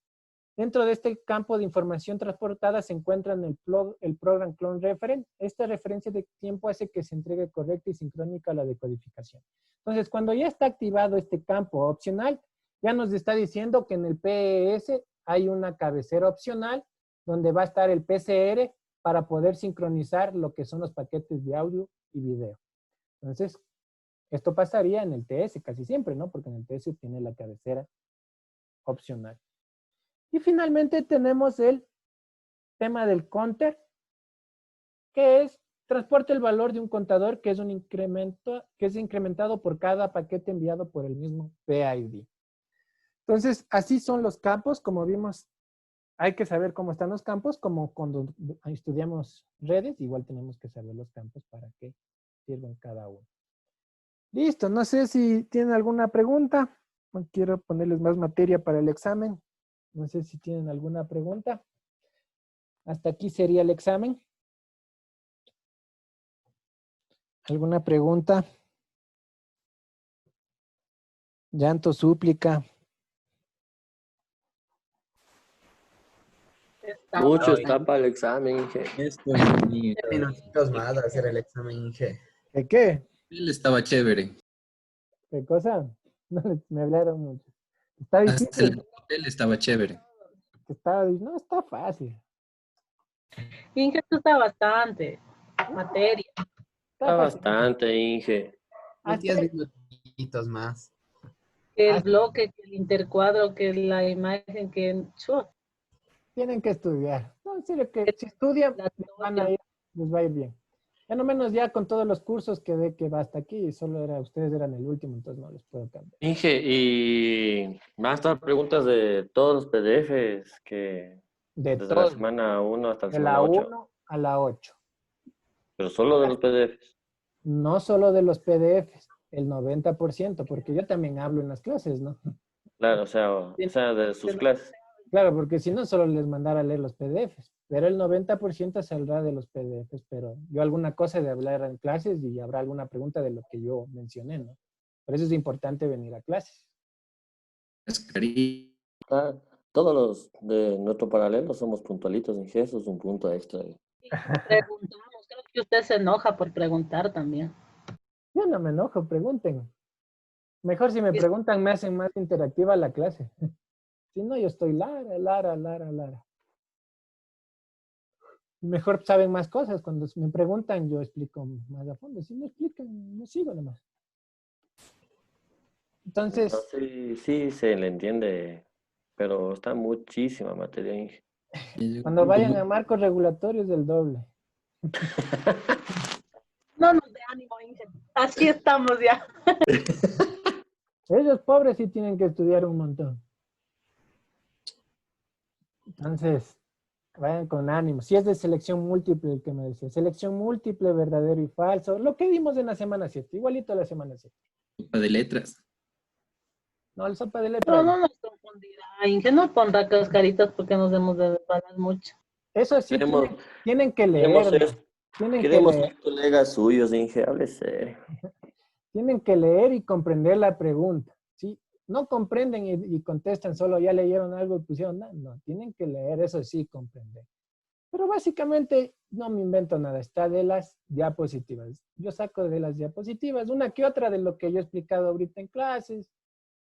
S1: Dentro de este campo de información transportada se encuentra el Program Clone Reference. Esta referencia de tiempo hace que se entregue correcta y sincrónica la decodificación. Entonces, cuando ya está activado este campo opcional, ya nos está diciendo que en el PES hay una cabecera opcional donde va a estar el PCR para poder sincronizar lo que son los paquetes de audio y video. Entonces, esto pasaría en el TS casi siempre, ¿no? Porque en el TS tiene la cabecera opcional. Y finalmente tenemos el tema del counter, que es transporta el valor de un contador que es un incremento, que es incrementado por cada paquete enviado por el mismo PID. Entonces, así son los campos, como vimos, hay que saber cómo están los campos, como cuando estudiamos redes, igual tenemos que saber los campos para qué sirven cada uno. Listo, no sé si tienen alguna pregunta, no quiero ponerles más materia para el examen, no sé si tienen alguna pregunta. Hasta aquí sería el examen. ¿Alguna pregunta? Llanto, súplica.
S4: Mucho está para el examen, Inge.
S7: Minutitos más a hacer el examen, Inge.
S1: ¿De qué?
S11: Él estaba chévere.
S1: ¿Qué cosa? No, me hablaron mucho. Está difícil.
S11: Hasta el papel estaba chévere.
S1: No, está fácil.
S8: Inge, tú está bastante materia.
S4: Está bastante, Inge.
S7: Unos 10 minutitos más.
S8: Que el bloque, que el intercuadro, que la imagen, que...
S1: Tienen que estudiar. No, en serio, que si estudian, les va a ir bien. Ya no menos ya con todos los cursos que ve que va hasta aquí, y solo ustedes eran el último, entonces no les puedo cambiar.
S4: Inge, y van a estar preguntas de todos los PDFs que desde la semana 1 hasta la semana 8.
S1: De la 1 a la 8.
S4: Pero solo de los PDFs.
S1: No solo de los PDFs, el 90%, porque yo también hablo en las clases, ¿no?
S4: Claro, o sea de sus clases.
S1: Claro, porque si no, solo les mandara a leer los PDFs. Pero el 90% saldrá de los PDFs, pero yo alguna cosa de hablar en clases y habrá alguna pregunta de lo que yo mencioné, ¿no? Por eso es importante venir a clases.
S4: Ah, todos los de nuestro paralelo somos puntualitos en eso, es un punto extra.
S8: Preguntamos, creo que usted se enoja por preguntar también.
S1: Yo no me enojo, pregunten. Mejor si me preguntan me hacen más interactiva la clase. Si no, yo estoy Lara. Mejor saben más cosas. Cuando me preguntan, yo explico más a fondo. Si no explican, no sigo nomás. Entonces...
S4: Sí, se le entiende, pero está muchísima materia, Inge.
S1: Cuando vayan a marcos regulatorios del doble.
S8: No nos dé ánimo, Inge. Así estamos ya.
S1: Ellos pobres sí tienen que estudiar un montón. Entonces, vayan con ánimo. Si es de selección múltiple, el que me decía. Selección múltiple, verdadero y falso. Lo que vimos en la semana 7. Igualito a la semana 7.
S11: Sopa de letras.
S1: No, el sopa de letras.
S8: Pero no nos confundirá, Inge. No pondrá cascaritas porque nos hemos de desbalar mucho.
S1: Eso sí, tienen que leer.
S4: Queremos ser colegas suyos, Inge. Hable serio.
S1: Tienen que leer y comprender la pregunta. ¿Sí? No comprenden y contestan solo, ya leyeron algo y pusieron nada. No, tienen que leer, eso sí, comprender. Pero básicamente no me invento nada, está de las diapositivas. Yo saco de las diapositivas una que otra de lo que yo he explicado ahorita en clases,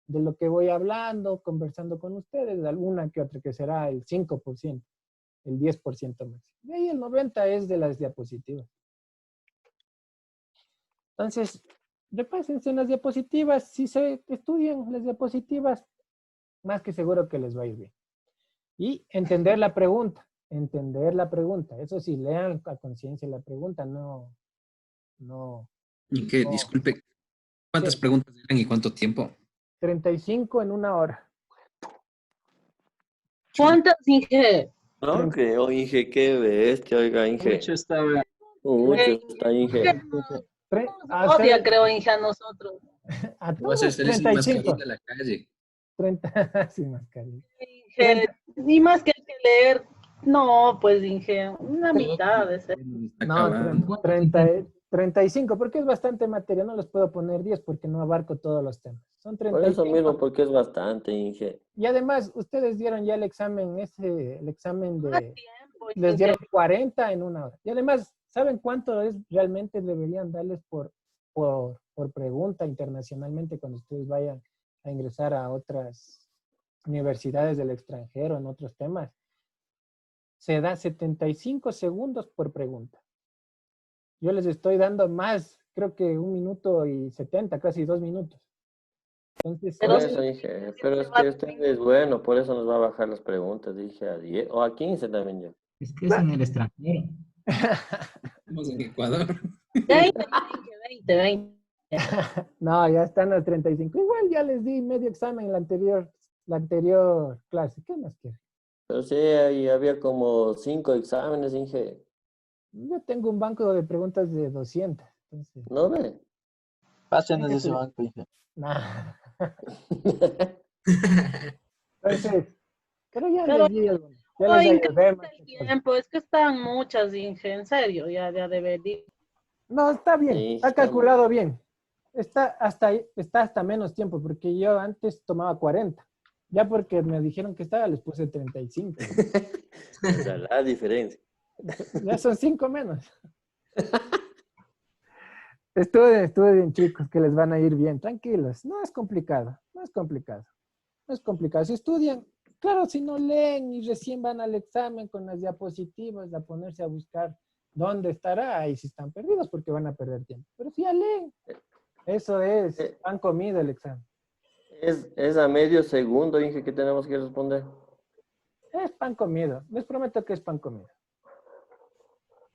S1: de lo que voy hablando, conversando con ustedes, alguna que otra que será el 5%, el 10% más. Y ahí el 90% es de las diapositivas. Entonces, repásense en las diapositivas. Si se estudian las diapositivas, más que seguro que les va a ir bien. Y entender la pregunta. Eso sí, lean a conciencia la pregunta, no.
S11: ¿Y qué?
S1: No.
S11: Disculpe, ¿cuántas preguntas eran y cuánto tiempo?
S1: 35 en una hora.
S8: ¿Cuántas, Inge?
S4: No creo, Inge, qué bestia, oiga, Inge.
S9: Mucho está bien.
S4: Mucho está, Inge.
S8: Odia, creo, Inge, a nosotros.
S1: A
S11: Voy a hacer
S1: todos,
S11: sin mascarilla en la calle.
S1: 30 sin mascarilla.
S8: Inge, ni más que hay que leer. No, pues, Inge, una mitad de ser.
S1: No, 35, porque es bastante materia. No les puedo poner 10 porque no abarco todos los temas. Son 35.
S4: Por eso mismo, porque es bastante, Inge.
S1: Y además, ustedes dieron ya el examen de... Les dieron 40 en una hora. Y además, ¿saben cuánto es realmente deberían darles por pregunta internacionalmente cuando ustedes vayan a ingresar a otras universidades del extranjero en otros temas? Se da 75 segundos por pregunta. Yo les estoy dando más, creo que 1 minuto y 70, casi 2 minutos. Entonces,
S4: por eso dije, pero es que usted es bueno, por eso nos va a bajar las preguntas, dije a 10 o a 15 también yo.
S5: Es que es en el extranjero.
S11: Estamos en Ecuador.
S8: 20.
S1: No, ya están a 35. Igual ya les di medio examen en la anterior clase. ¿Qué más quiere?
S4: Pero sí, ahí había como 5 exámenes, Inge.
S1: Yo tengo un banco de preguntas de 200. Entonces,
S4: ¿No ve?
S9: Pásenos ese banco, Inge.
S1: Nah. Entonces, pero ya les di algo. Ya les ayudé más.
S8: El tiempo, es que están muchas, Inge, en serio, ya debería.
S1: No, está bien,
S4: Sí,
S1: está calculado bien. Está hasta menos tiempo, porque yo antes tomaba 40. Ya porque me dijeron que estaba, les puse 35.
S4: Esa es la diferencia.
S1: Ya son 5 menos. Estudien, chicos, que les van a ir bien. Tranquilos, no es complicado. Si estudian, claro, si no leen y recién van al examen con las diapositivas a ponerse a buscar dónde estará, ahí sí están perdidos porque van a perder tiempo. Pero si ya leen, eso es pan comido el examen.
S4: Es a medio segundo, Inge, que tenemos que responder.
S1: Es pan comido. Les prometo que es pan comido.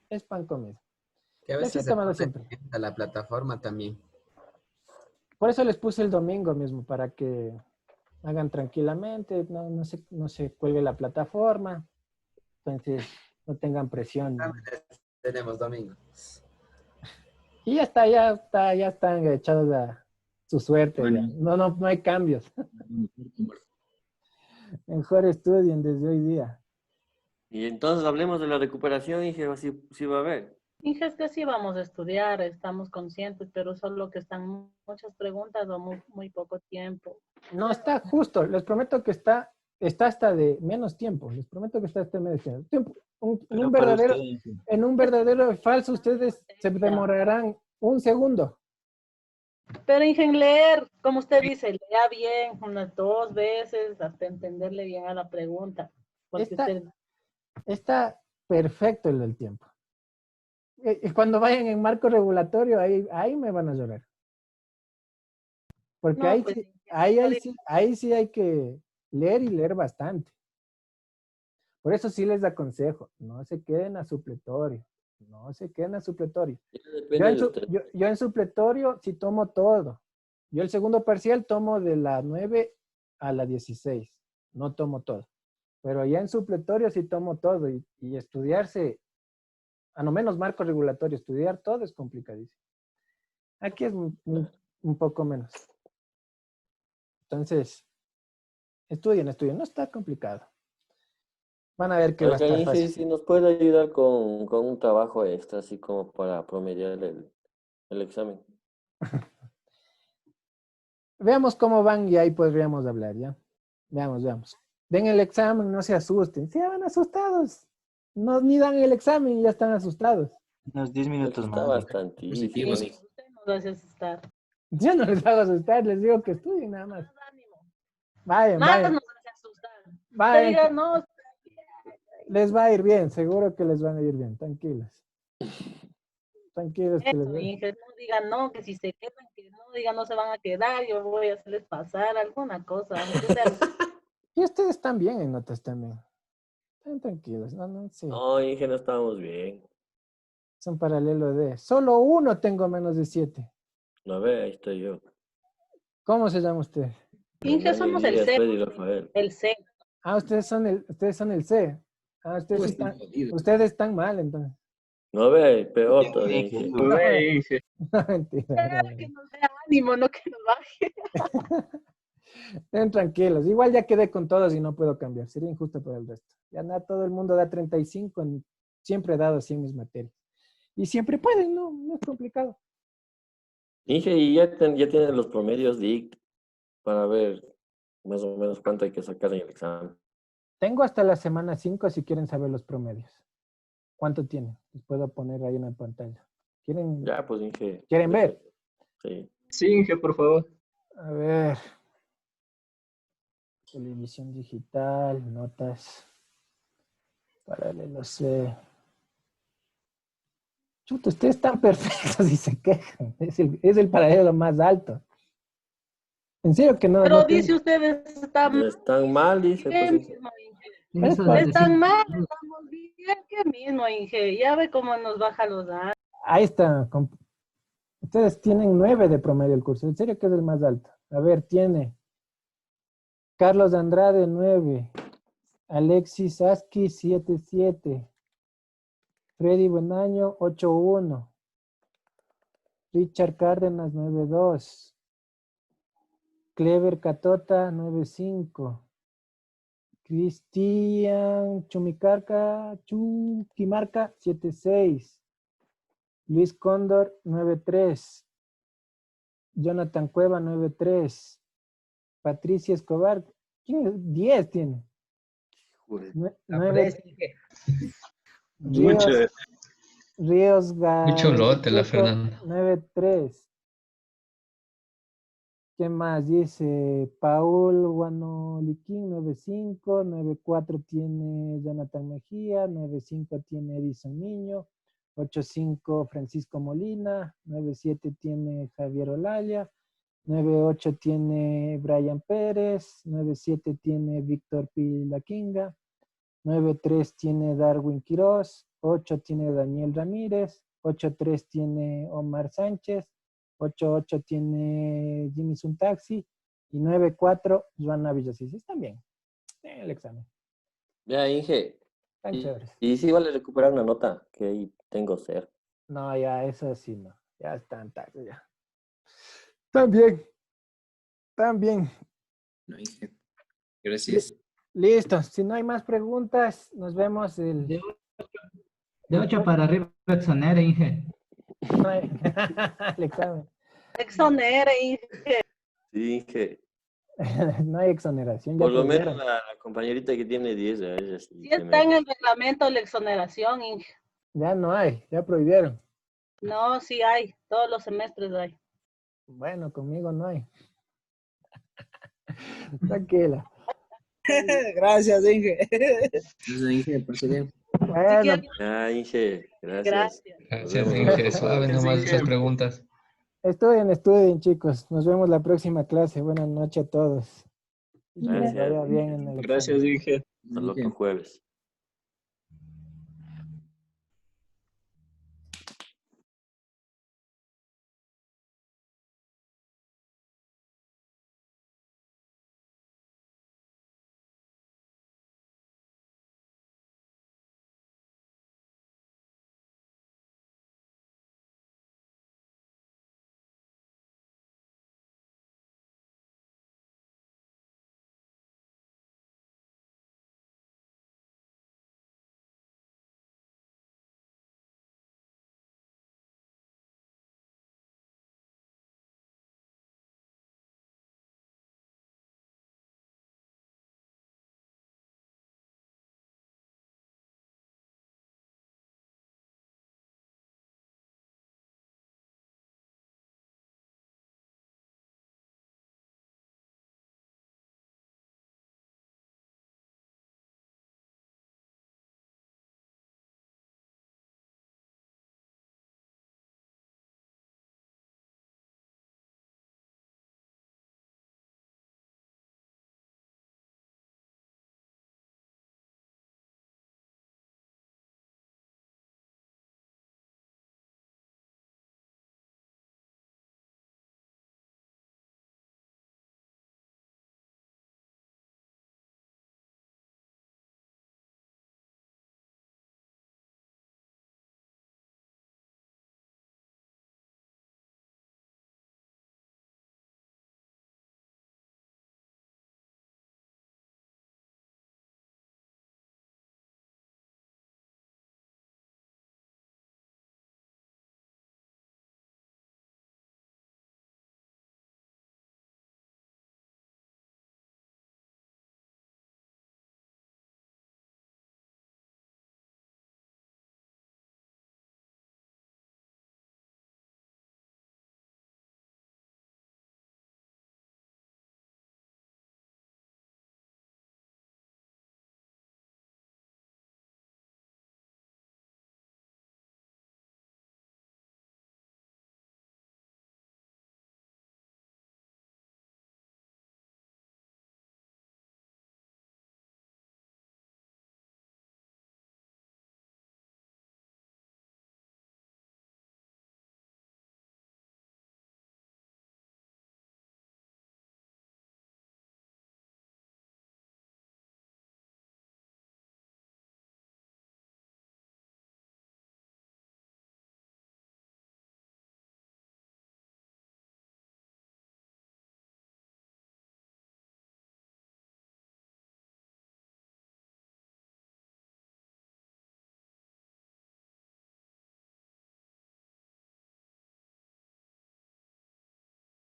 S1: Es pan comido.
S7: Que a veces se pone a la plataforma también.
S1: Por eso les puse el domingo mismo, para que hagan tranquilamente, no se cuelgue la plataforma. Entonces, no tengan presión.
S7: Tenemos domingo.
S1: Y ya están echados a su suerte. Bueno. No hay cambios. Mejor estudien desde hoy día.
S4: Y entonces hablemos de la recuperación y que sí va a haber.
S8: Inge, es que sí vamos a estudiar, estamos conscientes, pero solo que están muchas preguntas o muy poco tiempo.
S1: No, está justo. Les prometo que está hasta de menos tiempo. Les prometo que está hasta de menos tiempo. En un verdadero falso, ustedes se demorarán un segundo.
S8: Pero Inge, en leer, como usted dice, lea bien unas 2 veces hasta entenderle bien a la pregunta.
S1: Está perfecto el tiempo. Y cuando vayan en marco regulatorio, ahí me van a llorar. Porque
S8: no,
S1: ahí sí hay que leer y leer bastante. Por eso sí les aconsejo, no se queden a supletorio. No se queden a supletorio. Yo en supletorio sí tomo todo. Yo el segundo parcial tomo de la 9 a la 16. No tomo todo. Pero ya en supletorio sí tomo todo. Y estudiarse, a no menos marco regulatorio, estudiar todo es complicadísimo. Aquí es un poco menos. Entonces, estudien. No está complicado. Van a ver que va a estar fácil.
S4: Si nos puede ayudar con un trabajo extra, así como para promediar el examen.
S1: Veamos cómo van y ahí podríamos hablar, ¿ya? Veamos. Den el examen, no se asusten. Se van asustados. No, ni dan el examen y ya están asustados.
S9: Unos 10 minutos más.
S4: Bastante.
S8: Usted nos hace asustar.
S1: Yo no les hago asustar, les digo que estudien nada más. Vayan.
S8: Más nos hace asustar.
S1: Vayan.
S8: Diga, no.
S1: Les va a ir bien, seguro que les van a ir bien, tranquilos. Tranquilos.
S8: Eso, no digan no, que si se quedan, que no digan no se van a quedar, yo voy a hacerles pasar alguna cosa.
S1: Y ustedes están bien en notas también. Están tranquilos, no, sí.
S4: No, Inge, no estamos bien.
S1: Son paralelo de. Solo uno tengo menos de 7.
S4: No ve, ahí estoy yo.
S1: ¿Cómo se llama usted?
S8: Inge, somos el C. El C.
S1: Ah, ustedes son el C. Ah, ustedes están mal, entonces.
S4: No ve, peor todavía.
S1: Mentira.
S8: Que nos dé ánimo, no que nos baje.
S1: Estén tranquilos. Igual ya quedé con todos y no puedo cambiar. Sería injusto para el resto. Ya todo el mundo da 35. Siempre he dado 100 mis materias. Y siempre pueden, no es complicado.
S4: Inge, y ya tienen los promedios de IC para ver más o menos cuánto hay que sacar en el examen.
S1: Tengo hasta la semana 5 si quieren saber los promedios. ¿Cuánto tienen? Les puedo poner ahí en la pantalla. ¿Quieren?
S4: Ya, pues Inge.
S1: ¿Quieren ver?
S4: Sí.
S9: Sí, Inge, por favor.
S1: A ver. Televisión digital, notas. Paralelo C. Chuta, ustedes están perfectos y se quejan. Es el paralelo más alto. En serio que no.
S8: Pero
S1: no
S8: dice ustedes
S4: están mal, dice.
S8: Pues, están mal, estamos bien, ¿qué mismo, Inge? Ya ve cómo nos baja los datos.
S1: Ahí está. Ustedes tienen 9 de promedio el curso. En serio que es el más alto. A ver, tiene Carlos Andrade 9. Alexis Aski 7.7. Freddy Buenaño 8.1. Richard Cárdenas 9.2. Clever Catota 9.5. Cristian Chuquimarca 7.6. Luis Cóndor 9.3. Jonathan Cueva 9.3. Patricia Escobar, ¿quién es? 10 tiene. 9. Ríos
S6: Mucho lote la Fernanda.
S1: 9.3. ¿Qué más? Dice Paul Guanoliquín 9.5. 9.4 tiene Jonathan Mejía. 9.5 tiene Edison Niño. 8.5 Francisco Molina. 9.7 tiene Javier Olaya. 9.8 tiene Brian Pérez. 9.7 tiene Víctor Pilaquinga. 9.3 tiene Darwin Quiroz. 8 tiene Daniel Ramírez. 8.3 tiene Omar Sánchez. 8.8 tiene Jimmy Suntaxi. Y 9.4 Joana Villasís. Están bien. El examen.
S4: Ya, Inge.
S1: Están chéveres.
S4: Y sí vale recuperar una nota, que ahí tengo 0.
S1: No, ya, eso sí, no. Ya están taxis, ya. También.
S11: No, Inge. Gracias.
S1: Listo. Si no hay más preguntas, nos vemos el...
S5: De 8 para arriba exonere, Inge.
S1: No hay... el examen.
S8: Exonere, Inge.
S4: Sí, Inge.
S1: No hay exoneración. Ya
S4: Por lo
S1: prohibieron.
S4: menos la compañerita que tiene 10, a ella sí
S8: Sí
S4: se
S8: está en
S4: merece.
S8: el reglamento la exoneración, Inge.
S1: Ya no hay, ya prohibieron.
S8: No, sí hay. Todos los semestres hay.
S1: Bueno, conmigo no hay. Tranquila.
S12: Gracias, Inge.
S7: Gracias, Inge, por su bien.
S1: Bueno,
S4: Ah, Inge, gracias.
S8: Gracias.
S6: Gracias,
S4: Nos
S6: Inge.
S4: vemos.
S6: Suave nomás esas preguntas.
S1: estudien, chicos. Nos vemos la próxima clase. Buenas noches a todos. Que les
S4: Gracias.
S1: vaya bien en el examen.
S9: Gracias, Inge.
S4: Hasta el otro jueves.